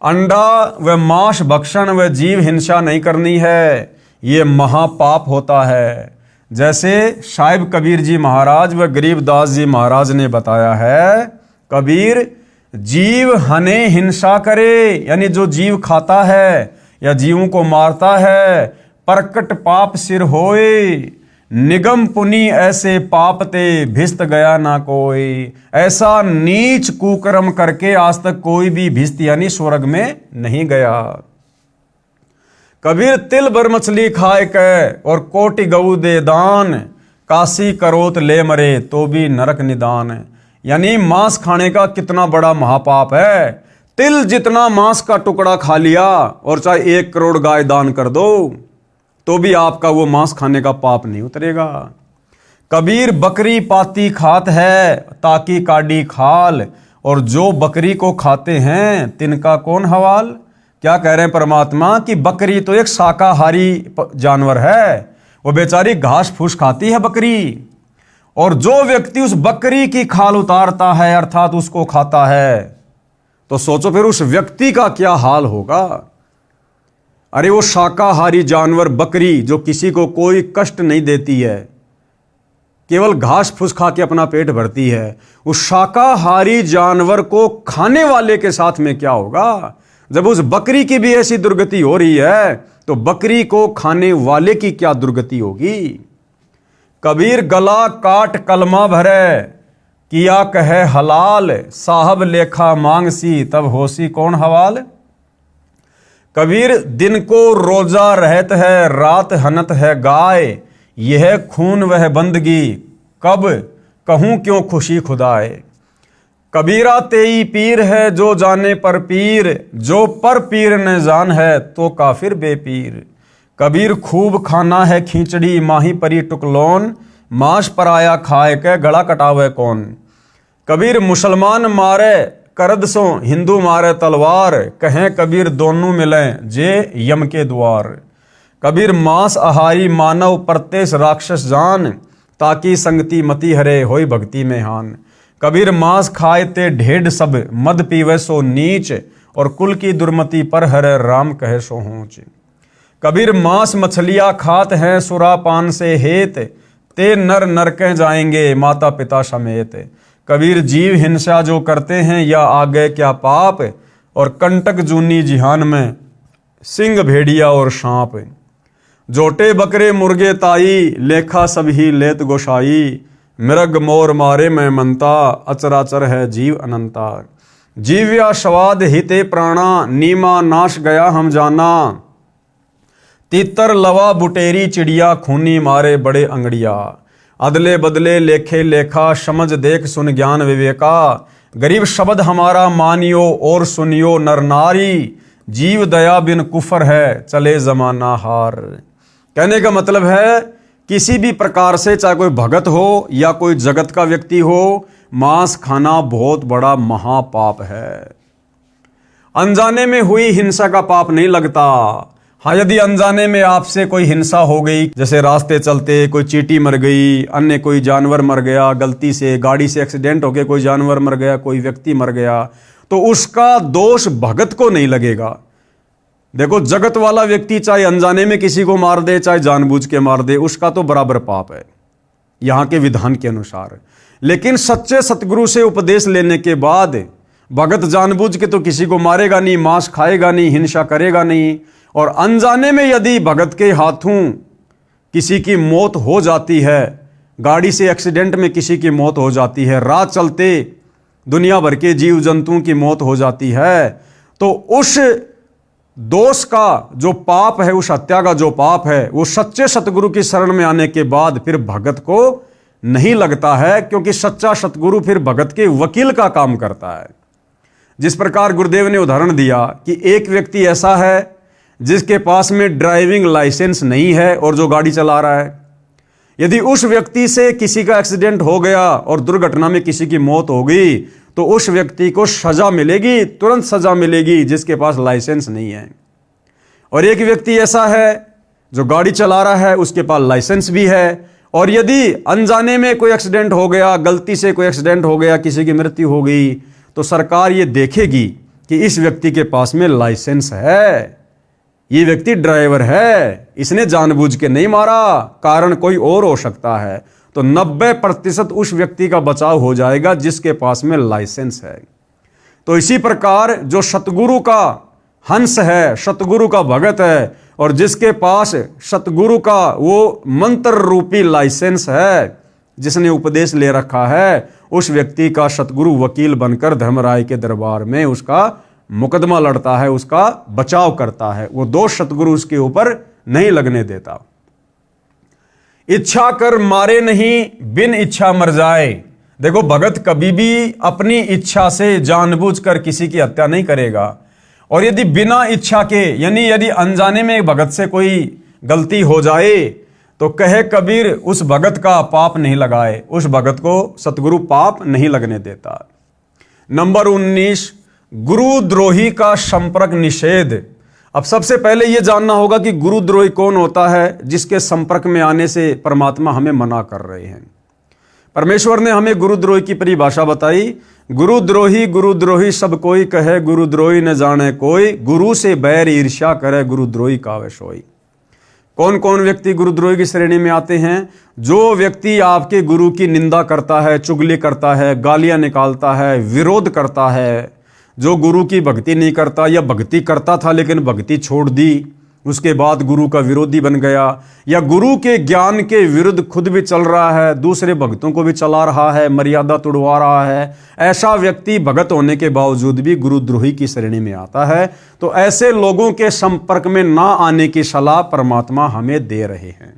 अंडा व मांस भक्षण व जीव हिंसा नहीं करनी है, ये महापाप होता है। जैसे साहिब कबीर जी महाराज व गरीबदास जी महाराज ने बताया है, कबीर जीव हने हिंसा करे, यानी जो जीव खाता है या जीवों को मारता है, प्रकट पाप सिर होए, निगम पुनि ऐसे पाप ते भिस्त गया ना कोई। ऐसा नीच कुकर्म करके आज तक कोई भी भिस्त यानी स्वर्ग में नहीं गया। कबीर तिल भर मछली खाए के और कोटि गऊ दे दान, काशी करोत ले मरे तो भी नरक निदान। यानी मांस खाने का कितना बड़ा महापाप है। तिल जितना मांस का टुकड़ा खा लिया और चाहे 1 करोड़ गाय दान कर दो तो भी आपका वो मांस खाने का पाप नहीं उतरेगा। कबीर बकरी पाती खात है ताकि काडी खाल, और जो बकरी को खाते हैं तिनका कौन हवाल। क्या कह रहे हैं परमात्मा कि बकरी तो एक शाकाहारी जानवर है, वो बेचारी घास फूस खाती है बकरी, और जो व्यक्ति उस बकरी की खाल उतारता है अर्थात उसको खाता है, तो सोचो फिर उस व्यक्ति का क्या हाल होगा। अरे वो शाकाहारी जानवर बकरी जो किसी को कोई कष्ट नहीं देती है, केवल घास फूस खा के अपना पेट भरती है, उस शाकाहारी जानवर को खाने वाले के साथ में क्या होगा। जब उस बकरी की भी ऐसी दुर्गति हो रही है तो बकरी को खाने वाले की क्या दुर्गति होगी। कबीर गला काट कलमा भरे, किया कहे हलाल, साहब लेखा मांगसी तब होसी कौन हवाल। कबीर दिन को रोजा रहत है, रात हनत है गाय, यह खून वह बंदगी, कब कहूं क्यों खुशी खुदाए। कबीरा तेई पीर है जो जाने पर पीर, जो पर पीर न जान है तो काफिर बेपीर। कबीर खूब खाना है खींचड़ी माही परी टुकलोन, मांस पराया खाए के गला कटावे कौन। कबीर मुसलमान मारे करद सो हिंदू मारे तलवार, कहें कबीर दोनों मिलें जे यम के द्वार। कबीर मांस आहारी मानव प्रत्येष राक्षस जान, ताकि संगति मति हरे होई भक्ति में हान। कबीर मांस खाए ते ढेढ़ सब, मद पीवे सो नीच, और कुल की दुर्मति पर हरे राम कहे सो ऊंच। कबीर मांस मछलियां खात हैं सुरापान से हेत, ते नर नरके जाएंगे माता पिता समेत। कबीर जीव हिंसा जो करते हैं या आगे क्या पाप, और कंटक जूनी जिहान में सिंह भेड़िया और सांप। जोटे बकरे मुर्गे ताई, लेखा सभी लेत गोसाई, मृग मोर मारे मैं मनता, अचराचर है जीव अनंता। जीव्या स्वाद हिते प्राणा, नीमा नाश गया हम जाना, तीतर लवा बुटेरी चिड़िया, खूनी मारे बड़े अंगड़िया। अदले बदले लेखे लेखा, समझ देख सुन ज्ञान विवेका। गरीब शब्द हमारा मानियो और सुनियो नर नारी, जीव दया बिन कुफर है चले जमाना हार। कहने का मतलब है किसी भी प्रकार से, चाहे कोई भगत हो या कोई जगत का व्यक्ति हो, मांस खाना बहुत बड़ा महापाप है। अनजाने में हुई हिंसा का पाप नहीं लगता। हाँ, यदि अनजाने में आपसे कोई हिंसा हो गई, जैसे रास्ते चलते कोई चींटी मर गई, अन्य कोई जानवर मर गया, गलती से गाड़ी से एक्सीडेंट होकर कोई जानवर मर गया, कोई व्यक्ति मर गया, तो उसका दोष भगत को नहीं लगेगा। देखो, जगत वाला व्यक्ति चाहे अनजाने में किसी को मार दे चाहे जानबूझ के मार दे, उसका तो बराबर पाप है यहाँ के विधान के अनुसार। लेकिन सच्चे सतगुरु से उपदेश लेने के बाद भगत जानबूझ के तो किसी को मारेगा नहीं, मांस खाएगा नहीं, हिंसा करेगा नहीं। और अनजाने में यदि भगत के हाथों किसी की मौत हो जाती है, गाड़ी से एक्सीडेंट में किसी की मौत हो जाती है, राह चलते दुनिया भर के जीव जंतुओं की मौत हो जाती है, तो उस दोष का जो पाप है, उस हत्या का जो पाप है, वो सच्चे सतगुरु की शरण में आने के बाद फिर भगत को नहीं लगता है, क्योंकि सच्चा सतगुरु फिर भगत के वकील का काम करता है। जिस प्रकार गुरुदेव ने उदाहरण दिया कि एक व्यक्ति ऐसा है जिसके पास में ड्राइविंग लाइसेंस नहीं है और जो गाड़ी चला रहा है, यदि उस व्यक्ति से किसी का एक्सीडेंट हो गया और दुर्घटना में किसी की मौत हो गई, तो उस व्यक्ति को सजा मिलेगी, तुरंत सजा मिलेगी, जिसके पास लाइसेंस नहीं है। और एक व्यक्ति ऐसा है जो गाड़ी चला रहा है, उसके पास लाइसेंस भी है, और यदि अनजाने में कोई एक्सीडेंट हो गया, गलती से कोई एक्सीडेंट हो गया, किसी की मृत्यु हो गई, तो सरकार ये देखेगी कि इस व्यक्ति के पास में लाइसेंस है, ये व्यक्ति ड्राइवर है, इसने जानबूझ के नहीं मारा, कारण कोई और हो सकता है, तो 90% उस व्यक्ति का बचाव हो जाएगा जिसके पास में लाइसेंस है। तो इसी प्रकार जो सतगुरु का हंस है, सतगुरु का भगत है, और जिसके पास सतगुरु का वो मंत्र रूपी लाइसेंस है, जिसने उपदेश ले रखा है, उस व्यक्ति का सतगुरु वकील बनकर धर्मराय के दरबार में उसका मुकदमा लड़ता है, उसका बचाव करता है। वो दोष सतगुरु उसके ऊपर नहीं लगने देता। इच्छा कर मारे नहीं, बिन इच्छा मर जाए। देखो, भगत कभी भी अपनी इच्छा से जानबूझकर किसी की हत्या नहीं करेगा, और यदि बिना इच्छा के, यानी यदि अनजाने में भगत से कोई गलती हो जाए तो कहे कबीर उस भगत का पाप नहीं लगाए, उस भगत को सतगुरु पाप नहीं लगने देता। नंबर 19, गुरुद्रोही का संपर्क निषेध। अब सबसे पहले यह जानना होगा कि गुरुद्रोही कौन होता है, जिसके संपर्क में आने से परमात्मा हमें मना कर रहे हैं। परमेश्वर ने हमें गुरुद्रोही की परिभाषा बताई। गुरुद्रोही सब कोई कहे, गुरुद्रोही न जाने कोई, गुरु से बैर ईर्ष्या करे, गुरुद्रोही कावे सोई। कौन कौन व्यक्ति गुरुद्रोही की श्रेणी में आते हैं? जो व्यक्ति आपके गुरु की निंदा करता है, चुगली करता है, गालियां निकालता है, विरोध करता है, जो गुरु की भक्ति नहीं करता, या भक्ति करता था लेकिन भक्ति छोड़ दी, उसके बाद गुरु का विरोधी बन गया, या गुरु के ज्ञान के विरुद्ध खुद भी चल रहा है, दूसरे भक्तों को भी चला रहा है, मर्यादा तोड़वा रहा है, ऐसा व्यक्ति भगत होने के बावजूद भी गुरुद्रोही की श्रेणी में आता है। तो ऐसे लोगों के संपर्क में ना आने की सलाह परमात्मा हमें दे रहे हैं।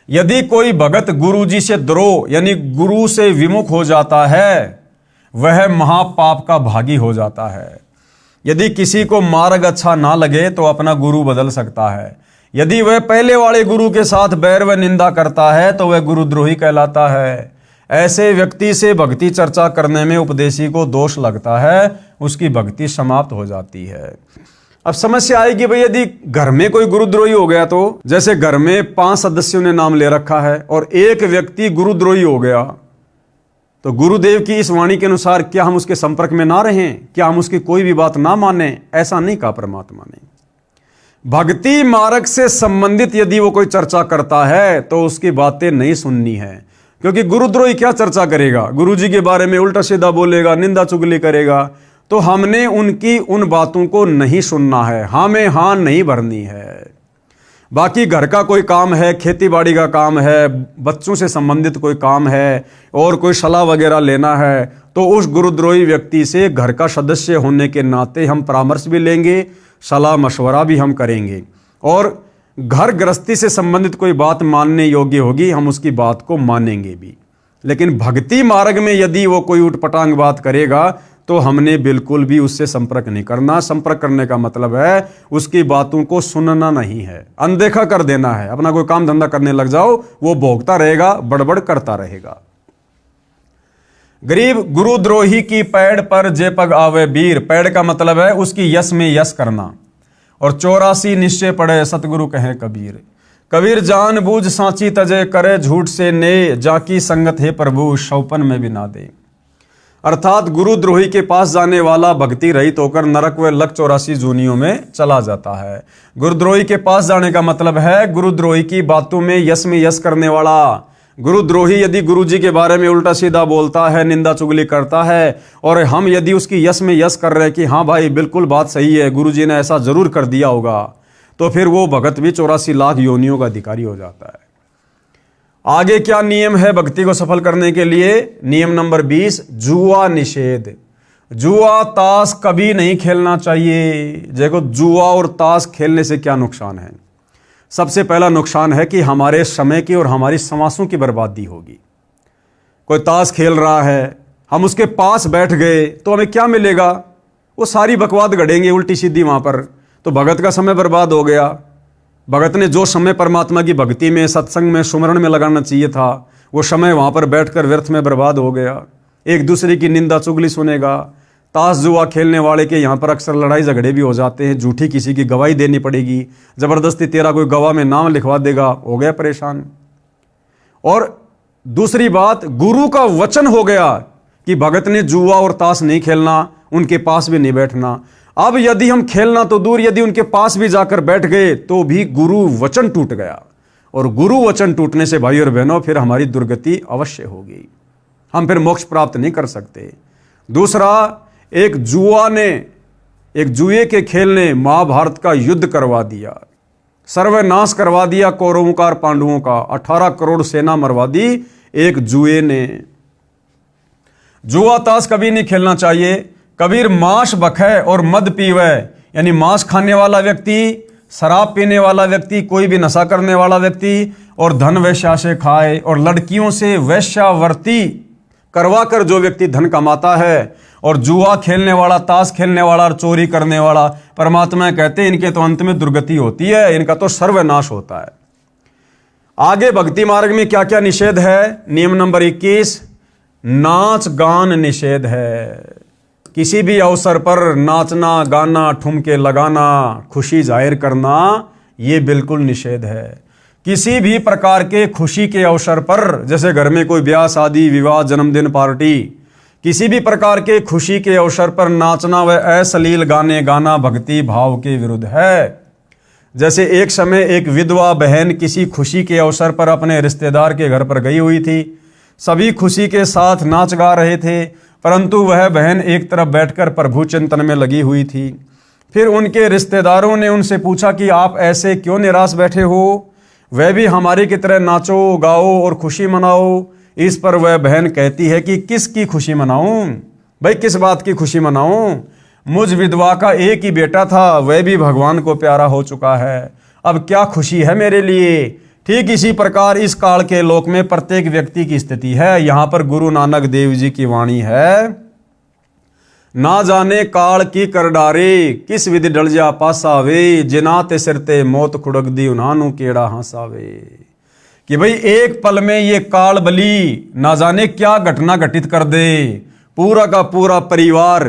यदि कोई भगत गुरु जी से द्रोह यानी गुरु से विमुख हो जाता है, वह महापाप का भागी हो जाता है। यदि किसी को मार्ग अच्छा ना लगे तो अपना गुरु बदल सकता है। यदि वह पहले वाले गुरु के साथ बैर व निंदा करता है तो वह गुरुद्रोही कहलाता है। ऐसे व्यक्ति से भक्ति चर्चा करने में उपदेशी को दोष लगता है, उसकी भक्ति समाप्त हो जाती है। अब समस्या आएगी भाई, यदि घर में कोई गुरुद्रोही हो गया तो, जैसे घर में 5 सदस्यों ने नाम ले रखा है और एक व्यक्ति गुरुद्रोही हो गया, तो गुरुदेव की इस वाणी के अनुसार क्या हम उसके संपर्क में ना रहें? क्या हम उसकी कोई भी बात ना माने? ऐसा नहीं कहा परमात्मा ने। भक्ति मार्ग से संबंधित यदि वो कोई चर्चा करता है तो उसकी बातें नहीं सुननी है, क्योंकि गुरुद्रोही क्या चर्चा करेगा? गुरुजी के बारे में उल्टा सीधा बोलेगा, निंदा चुगली करेगा। तो हमने उनकी उन बातों को नहीं सुनना है, हमें हाँ नहीं भरनी है। बाकी घर का कोई काम है, खेती बाड़ी का काम है, बच्चों से संबंधित कोई काम है, और कोई सलाह वगैरह लेना है, तो उस गुरुद्रोही व्यक्ति से घर का सदस्य होने के नाते हम परामर्श भी लेंगे, सलाह मशवरा भी हम करेंगे, और घर गृहस्थी से संबंधित कोई बात मानने योग्य होगी हम उसकी बात को मानेंगे भी। लेकिन भक्ति मार्ग में यदि वो कोई उटपटांग बात करेगा तो हमने बिल्कुल भी उससे संपर्क नहीं करना। संपर्क करने का मतलब है उसकी बातों को सुनना नहीं है, अनदेखा कर देना है। अपना कोई काम धंधा करने लग जाओ, वो भोगता रहेगा, बड़बड़ करता रहेगा। गरीब गुरुद्रोही की पैड़ पर जे पग आवे बीर। पैड़ का मतलब है उसकी यश में यश करना। और 84 निश्चय पड़े सतगुरु कहे कबीर। कबीर जान बूझ सांची तजे करे, झूठ से ने जाकी संगत है प्रभु, शौपन में भी ना दे। अर्थात गुरुद्रोही के पास जाने वाला भक्ति रहित होकर नरक व लक 84 जूनियों में चला जाता है। गुरुद्रोही के पास जाने का मतलब है गुरुद्रोही की बातों में यश करने वाला। गुरुद्रोही यदि गुरुजी के बारे में उल्टा सीधा बोलता है, निंदा चुगली करता है, और हम यदि उसकी यश कर रहे हैं कि हाँ भाई बिल्कुल बात सही है, गुरुजी ने ऐसा जरूर कर दिया होगा, तो फिर वो भगत भी 84 लाख योनियों का अधिकारी हो जाता है। आगे क्या नियम है भक्ति को सफल करने के लिए? नियम नंबर 20, जुआ निषेध। जुआ ताश कभी नहीं खेलना चाहिए। देखो, जुआ और ताश खेलने से क्या नुकसान है? सबसे पहला नुकसान है कि हमारे समय की और हमारी समासों की बर्बादी होगी। कोई ताश खेल रहा है, हम उसके पास बैठ गए तो हमें क्या मिलेगा? वो सारी बकवाद गढ़ेंगे उल्टी सीधी वहां पर, तो भगत का समय बर्बाद हो गया। भगत ने जो समय परमात्मा की भक्ति में, सत्संग में, सुमरण में लगाना चाहिए था, वो समय वहां पर बैठकर व्यर्थ में बर्बाद हो गया। एक दूसरे की निंदा चुगली सुनेगा। ताश जुआ खेलने वाले के यहाँ पर अक्सर लड़ाई झगड़े भी हो जाते हैं, झूठी किसी की गवाही देनी पड़ेगी, जबरदस्ती तेरा कोई गवाह में नाम लिखवा देगा, हो गया परेशान। और दूसरी बात, गुरु का वचन हो गया कि भगत ने जुआ और ताश नहीं खेलना, उनके पास भी नहीं बैठना। अब यदि हम खेलना तो दूर, यदि उनके पास भी जाकर बैठ गए तो भी गुरु वचन टूट गया, और गुरु वचन टूटने से भाई और बहनों फिर हमारी दुर्गति अवश्य होगी, हम फिर मोक्ष प्राप्त नहीं कर सकते। दूसरा, एक जुए के खेल ने महाभारत का युद्ध करवा दिया, सर्वनाश करवा दिया कौरवों का और पांडवों का। 18 करोड़ सेना मरवा दी एक जुए ने। जुआ ताश कभी नहीं खेलना चाहिए। कबीर मांस बखे और मद पीवे, यानी मांस खाने वाला व्यक्ति, शराब पीने वाला व्यक्ति, कोई भी नशा करने वाला व्यक्ति, और धन वैश्या से खाए, और लड़कियों से वैश्यावर्ती करवा कर जो व्यक्ति धन कमाता है, और जुआ खेलने वाला, ताश खेलने वाला और चोरी करने वाला, परमात्मा कहते हैं इनके तो अंत में दुर्गति होती है, इनका तो सर्वनाश होता है। आगे भक्ति मार्ग में क्या क्या निषेध है? नियम नंबर 21, नाच गान निषेध है। किसी भी अवसर पर नाचना, गाना, ठुमके लगाना, खुशी जाहिर करना, ये बिल्कुल निषेध है। किसी भी प्रकार के खुशी के अवसर पर, जैसे घर में कोई ब्याह, शादी, विवाह, जन्मदिन, पार्टी, किसी भी प्रकार के खुशी के अवसर पर नाचना व अश्लील गाने गाना भक्ति भाव के विरुद्ध है। जैसे एक समय एक विधवा बहन किसी खुशी के अवसर पर अपने रिश्तेदार के घर पर गई हुई थी। सभी खुशी के साथ नाच गा रहे थे, परंतु वह बहन एक तरफ बैठकर प्रभु चिंतन में लगी हुई थी। फिर उनके रिश्तेदारों ने उनसे पूछा कि आप ऐसे क्यों निराश बैठे हो, वह भी हमारी की तरह नाचो, गाओ और खुशी मनाओ। इस पर वह बहन कहती है कि किसकी खुशी मनाऊं भाई, किस बात की खुशी मनाऊं? मुझ विधवा का एक ही बेटा था, वह भी भगवान को प्यारा हो चुका है, अब क्या खुशी है मेरे लिए। ठीक इसी प्रकार इस काल के लोक में प्रत्येक व्यक्ति की स्थिति है। यहां पर गुरु नानक देव जी की वाणी है, ना जाने काल की कर डारे, किस विधि डल जा पासावे, जिनाते सिरते मौत खुड़क दी उन्हानू केड़ा हंसावे। कि भाई एक पल में ये काल बली ना जाने क्या घटना घटित कर दे। पूरा का पूरा परिवार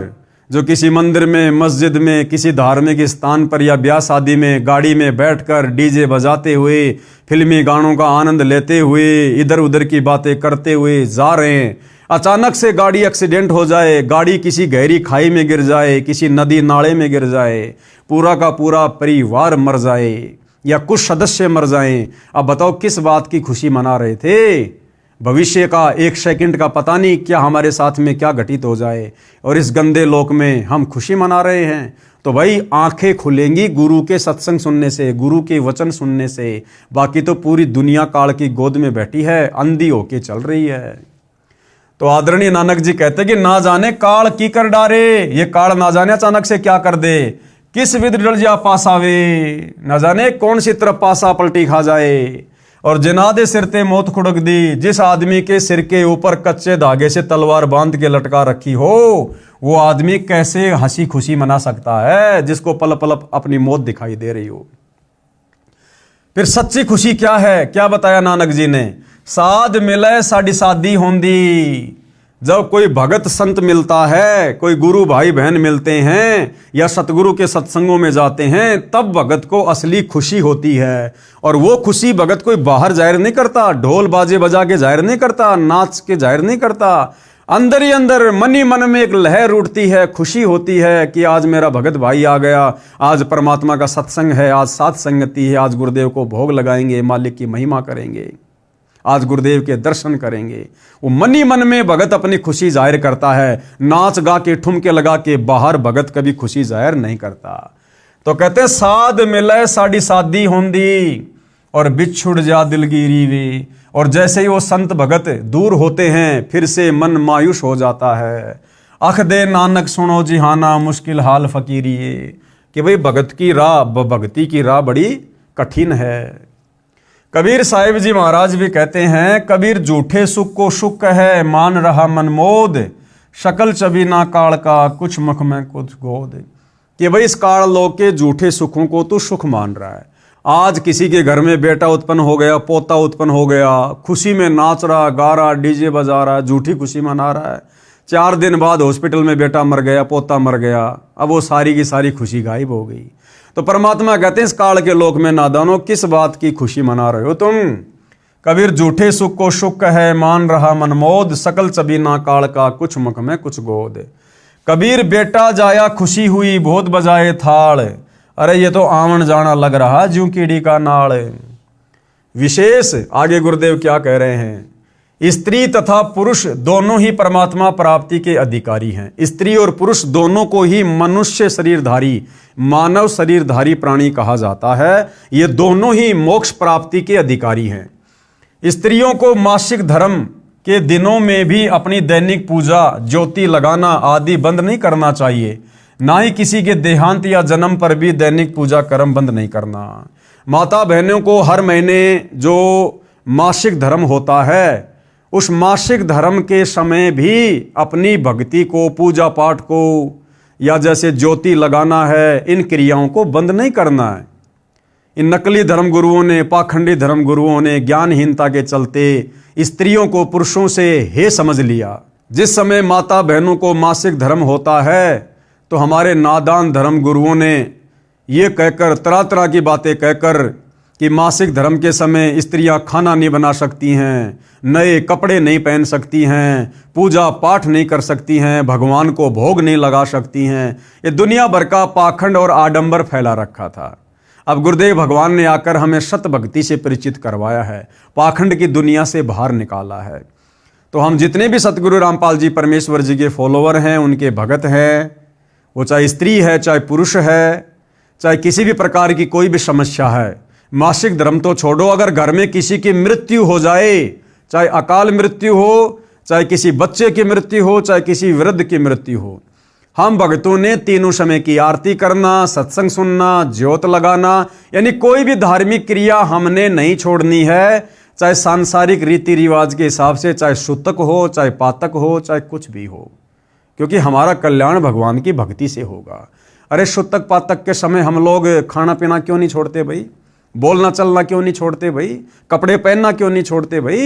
जो किसी मंदिर में, मस्जिद में, किसी धार्मिक स्थान पर या ब्याह शादी में गाड़ी में बैठकर डीजे बजाते हुए, फिल्मी गानों का आनंद लेते हुए, इधर उधर की बातें करते हुए जा रहे हैं, अचानक से गाड़ी एक्सीडेंट हो जाए, गाड़ी किसी गहरी खाई में गिर जाए, किसी नदी नाले में गिर जाए, पूरा का पूरा परिवार मर जाए या कुछ सदस्य मर जाएं, अब बताओ किस बात की खुशी मना रहे थे? भविष्य का एक सेकंड का पता नहीं क्या हमारे साथ में क्या घटित हो जाए, और इस गंदे लोक में हम खुशी मना रहे हैं। तो भाई आंखें खुलेंगी गुरु के सत्संग सुनने से, गुरु के वचन सुनने से। बाकी तो पूरी दुनिया काल की गोद में बैठी है, अंधी होके चल रही है। तो आदरणीय नानक जी कहते कि ना जाने काल की कर डारे, ये काल ना जाने अचानक से क्या कर दे, किस विधि डल जा पासावे, न जाने कौन सी तरफ पासा पलटी खा जाए। और जिनादे सिरते मौत खुड़क दी, जिस आदमी के सिर के ऊपर कच्चे धागे से तलवार बांध के लटका रखी हो, वो आदमी कैसे हंसी खुशी मना सकता है जिसको पल पल अपनी मौत दिखाई दे रही हो। फिर सच्ची खुशी क्या है? क्या बताया नानक जी ने? साध मिले साड़ी शादी होंदी। जब कोई भगत संत मिलता है, कोई गुरु भाई बहन मिलते हैं या सतगुरु के सत्संगों में जाते हैं, तब भगत को असली खुशी होती है। और वो खुशी भगत कोई बाहर जाहिर नहीं करता, ढोल बाजे बजा के जाहिर नहीं करता, नाच के जाहिर नहीं करता। अंदर ही अंदर मन ही मन में एक लहर उठती है, खुशी होती है कि आज मेरा भगत भाई आ गया, आज परमात्मा का सत्संग है, आज साथ संगति है, आज गुरुदेव को भोग लगाएंगे, मालिक की महिमा करेंगे, आज गुरुदेव के दर्शन करेंगे। वो मन ही मन में भगत अपनी खुशी जाहिर करता है। नाच गा के, ठुमके लगा के बाहर भगत कभी खुशी जाहिर नहीं करता। तो कहते हैं साध मिले साड़ी शादी होंदी, और बिछुड़ जा दिलगिरी वे। और जैसे ही वो संत भगत दूर होते हैं, फिर से मन मायूस हो जाता है। अख दे नानक सुनो जिहाना, मुश्किल हाल फकीरिए। कि भाई भगत की राह, भक्ति की राह बड़ी कठिन है। कबीर साहिब जी महाराज भी कहते हैं, कबीर झूठे सुख को सुख है, मान रहा मनमोद, शकल चबी ना काल का, कुछ मुख में कुछ गोद। कि भाई इस काल लोक के झूठे सुखों को तू सुख मान रहा है। आज किसी के घर में बेटा उत्पन्न हो गया, पोता उत्पन्न हो गया, खुशी में नाच रहा, गा रहा, डीजे बजा रहा, झूठी खुशी मना रहा है। 4 दिन बाद हॉस्पिटल में बेटा मर गया, पोता मर गया, अब वो सारी की सारी खुशी गायब हो गई। तो परमात्मा कहते हैं इस काल के लोक में नादानो, किस बात की खुशी मना रहे हो तुम? कबीर झूठे सुख को सुख है, मान रहा मनमोद, सकल चबी ना काल का, कुछ मुख में कुछ गोद। कबीर बेटा जाया खुशी हुई बहुत बजाए थाल। अरे ये तो आवन जाना लग रहा ज्यों कीड़ी का नाल। विशेष आगे गुरुदेव क्या कह रहे हैं, स्त्री तथा पुरुष दोनों ही परमात्मा प्राप्ति के अधिकारी हैं। स्त्री और पुरुष दोनों को ही मनुष्य शरीरधारी, मानव शरीरधारी प्राणी कहा जाता है। ये दोनों ही मोक्ष प्राप्ति के अधिकारी हैं। स्त्रियों को मासिक धर्म के दिनों में भी अपनी दैनिक पूजा, ज्योति लगाना आदि बंद नहीं करना चाहिए। ना ही किसी के देहांत या जन्म पर भी दैनिक पूजा कर्म बंद नहीं करना। माता बहनों को हर महीने जो मासिक धर्म होता है, उस मासिक धर्म के समय भी अपनी भक्ति को, पूजा पाठ को या जैसे ज्योति लगाना है, इन क्रियाओं को बंद नहीं करना है। इन नकली धर्म गुरुओं ने, पाखंडी धर्म गुरुओं ने ज्ञानहीनता के चलते स्त्रियों को पुरुषों से हे समझ लिया। जिस समय माता बहनों को मासिक धर्म होता है तो हमारे नादान धर्म गुरुओं ने ये कहकर, तरह तरह की बातें कहकर कि मासिक धर्म के समय स्त्रियां खाना नहीं बना सकती हैं, नए कपड़े नहीं पहन सकती हैं, पूजा पाठ नहीं कर सकती हैं, भगवान को भोग नहीं लगा सकती हैं। ये दुनिया भर का पाखंड और आडंबर फैला रखा था। अब गुरुदेव भगवान ने आकर हमें सत भक्ति से परिचित करवाया है, पाखंड की दुनिया से बाहर निकाला है। तो हम जितने भी सतगुरु रामपाल जी परमेश्वर जी के फॉलोवर हैं, उनके भगत हैं, वो चाहे स्त्री है, चाहे पुरुष है, चाहे किसी भी प्रकार की कोई भी समस्या है, मासिक धर्म तो छोड़ो, अगर घर में किसी की मृत्यु हो जाए, चाहे अकाल मृत्यु हो, चाहे किसी बच्चे की मृत्यु हो, चाहे किसी वृद्ध की मृत्यु हो, हम भक्तों ने तीनों समय की आरती करना, सत्संग सुनना, ज्योत लगाना, यानी कोई भी धार्मिक क्रिया हमने नहीं छोड़नी है। चाहे सांसारिक रीति रिवाज के हिसाब से, चाहे सूतक हो, चाहे पातक हो, चाहे कुछ भी हो, क्योंकि हमारा कल्याण भगवान की भक्ति से होगा। अरे सूतक पातक के समय हम लोग खाना पीना क्यों नहीं छोड़ते भाई? बोलना चलना क्यों नहीं छोड़ते भाई? कपड़े पहनना क्यों नहीं छोड़ते भाई?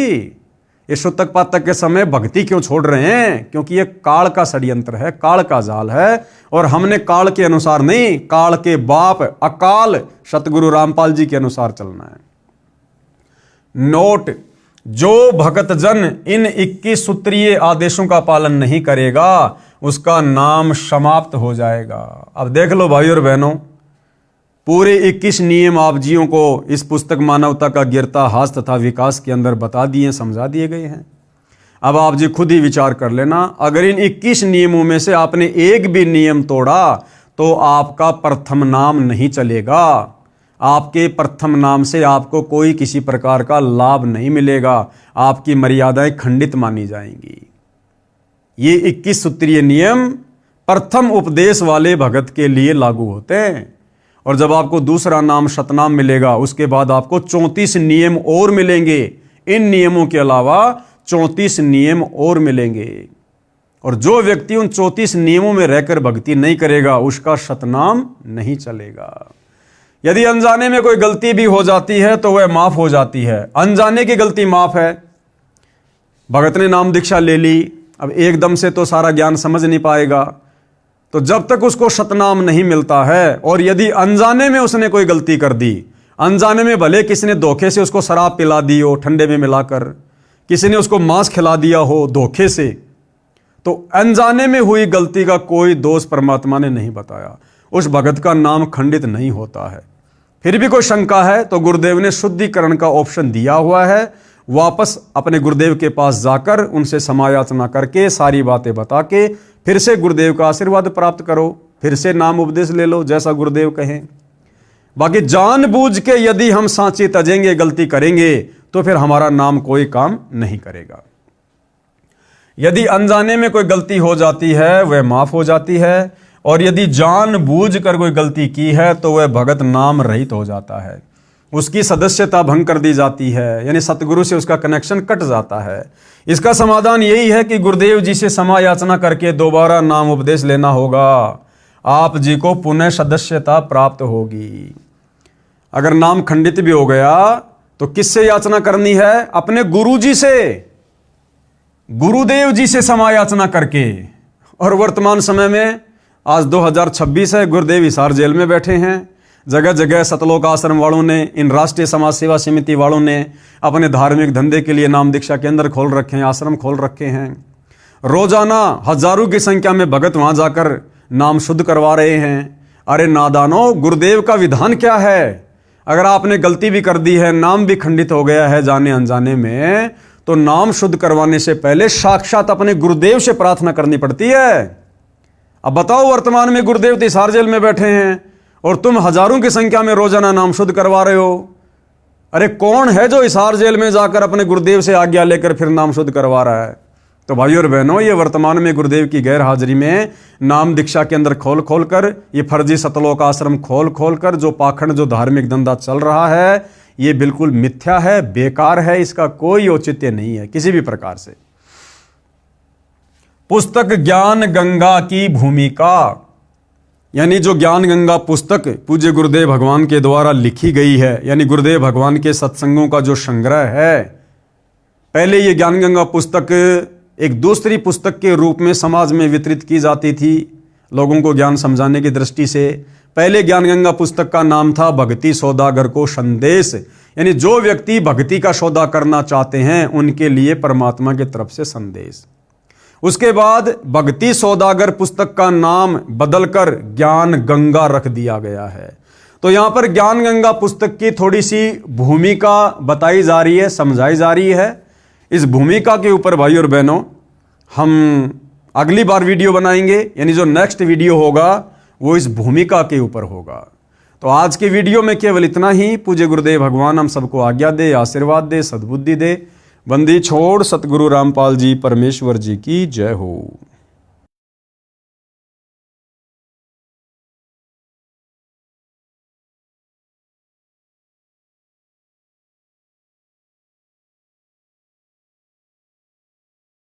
ये सूतक पातक के समय भक्ति क्यों छोड़ रहे हैं? क्योंकि ये काल का षड्यंत्र है, काल का जाल है, और हमने काल के अनुसार नहीं, काल के बाप अकाल सतगुरु रामपाल जी के अनुसार चलना है। नोट, जो भक्त जन इन 21 सूत्रीय आदेशों का पालन नहीं करेगा, उसका नाम समाप्त हो जाएगा। अब देख लो भाई और बहनों, पूरे 21 नियम आप जियों को इस पुस्तक मानवता का गिरता हास तथा विकास के अंदर बता दिए, समझा दिए गए हैं। अब आप जी खुद ही विचार कर लेना, अगर इन 21 नियमों में से आपने एक भी नियम तोड़ा तो आपका प्रथम नाम नहीं चलेगा। आपके प्रथम नाम से आपको कोई किसी प्रकार का लाभ नहीं मिलेगा, आपकी मर्यादाएं खंडित मानी जाएंगी। ये 21 सूत्रीय नियम प्रथम उपदेश वाले भगत के लिए लागू होते हैं, और जब आपको दूसरा नाम सतनाम मिलेगा, उसके बाद आपको 34 नियम और मिलेंगे। इन नियमों के अलावा 34 नियम और मिलेंगे, और जो व्यक्ति उन 34 नियमों में रहकर भक्ति नहीं करेगा, उसका सतनाम नहीं चलेगा। यदि अनजाने में कोई गलती भी हो जाती है तो वह माफ हो जाती है। अनजाने की गलती माफ है। भगत ने नाम दीक्षा ले ली, अब एकदम से तो सारा ज्ञान समझ नहीं पाएगा, तो जब तक उसको सतनाम नहीं मिलता है, और यदि अनजाने में उसने कोई गलती कर दी, अनजाने में भले किसी ने धोखे से उसको शराब पिला दी हो ठंडे में मिलाकर, किसी ने उसको मांस खिला दिया हो धोखे से, तो अनजाने में हुई गलती का कोई दोष परमात्मा ने नहीं बताया, उस भगत का नाम खंडित नहीं होता है। फिर भी कोई शंका है तो गुरुदेव ने शुद्धिकरण का ऑप्शन दिया हुआ है। वापस अपने गुरुदेव के पास जाकर उनसे समायाचना करके सारी बातें बता के फिर से गुरुदेव का आशीर्वाद प्राप्त करो, फिर से नाम उपदेश ले लो जैसा गुरुदेव कहें। बाकी जानबूझ के यदि हम सांची तजेंगे, गलती करेंगे, तो फिर हमारा नाम कोई काम नहीं करेगा। यदि अनजाने में कोई गलती हो जाती है वह माफ हो जाती है, और यदि जानबूझ कर कोई गलती की है तो वह भगत नाम रहित हो जाता है, उसकी सदस्यता भंग कर दी जाती है, यानी सतगुरु से उसका कनेक्शन कट जाता है। इसका समाधान यही है कि गुरुदेव जी से समायाचना करके दोबारा नाम उपदेश लेना होगा, आप जी को पुनः सदस्यता प्राप्त होगी। अगर नाम खंडित भी हो गया तो किससे याचना करनी है? अपने गुरु जी से, गुरुदेव जी से समायाचना करके। और वर्तमान समय में आज 2026 है, गुरुदेव हिसार जेल में बैठे हैं। जगह जगह सतलोक आश्रम वालों ने, इन राष्ट्रीय समाज सेवा समिति वालों ने अपने धार्मिक धंधे के लिए नाम दीक्षा केंद्र खोल रखे हैं, आश्रम खोल रखे हैं। रोजाना हजारों की संख्या में भगत वहां जाकर नाम शुद्ध करवा रहे हैं। अरे नादानो, गुरुदेव का विधान क्या है? अगर आपने गलती भी कर दी है, नाम भी खंडित हो गया है जाने अनजाने में, तो नाम शुद्ध करवाने से पहले साक्षात अपने गुरुदेव से प्रार्थना करनी पड़ती है। अब बताओ, वर्तमान में गुरुदेव तिहाड़ जेल में बैठे हैं और तुम हजारों की संख्या में रोजाना नाम शुद्ध करवा रहे हो। अरे कौन है जो तिहाड़ जेल में जाकर अपने गुरुदेव से आज्ञा लेकर फिर नाम शुद्ध करवा रहा है? तो भाइयों और बहनों, ये वर्तमान में गुरुदेव की गैर हाजिरी में नाम दीक्षा के अंदर खोल खोल कर, ये फर्जी सतलोक आश्रम खोल खोल कर जो पाखंड, जो धार्मिक धंधा चल रहा है, ये बिल्कुल मिथ्या है, बेकार है, इसका कोई औचित्य नहीं है किसी भी प्रकार से। पुस्तक ज्ञान गंगा की भूमिका, यानी जो ज्ञान गंगा पुस्तक पूज्य गुरुदेव भगवान के द्वारा लिखी गई है, यानी गुरुदेव भगवान के सत्संगों का जो संग्रह है। पहले ये ज्ञान गंगा पुस्तक एक दूसरी पुस्तक के रूप में समाज में वितरित की जाती थी, लोगों को ज्ञान समझाने की दृष्टि से। पहले ज्ञान गंगा पुस्तक का नाम था भक्ति सौदागर को संदेश, यानी जो व्यक्ति भक्ति का सौदा करना चाहते हैं उनके लिए परमात्मा की तरफ से संदेश। उसके बाद भक्ति सौदागर पुस्तक का नाम बदलकर ज्ञान गंगा रख दिया गया है। तो यहां पर ज्ञान गंगा पुस्तक की थोड़ी सी भूमिका बताई जा रही है, समझाई जा रही है। इस भूमिका के ऊपर भाई और बहनों हम अगली बार वीडियो बनाएंगे, यानी जो नेक्स्ट वीडियो होगा वो इस भूमिका के ऊपर होगा। तो आज के वीडियो में केवल इतना ही। पूज्य गुरुदेव भगवान हम सबको आज्ञा दे, आशीर्वाद दे, सद्बुद्धि दे। बंदी छोड़ सतगुरु रामपाल जी परमेश्वर जी की जय हो।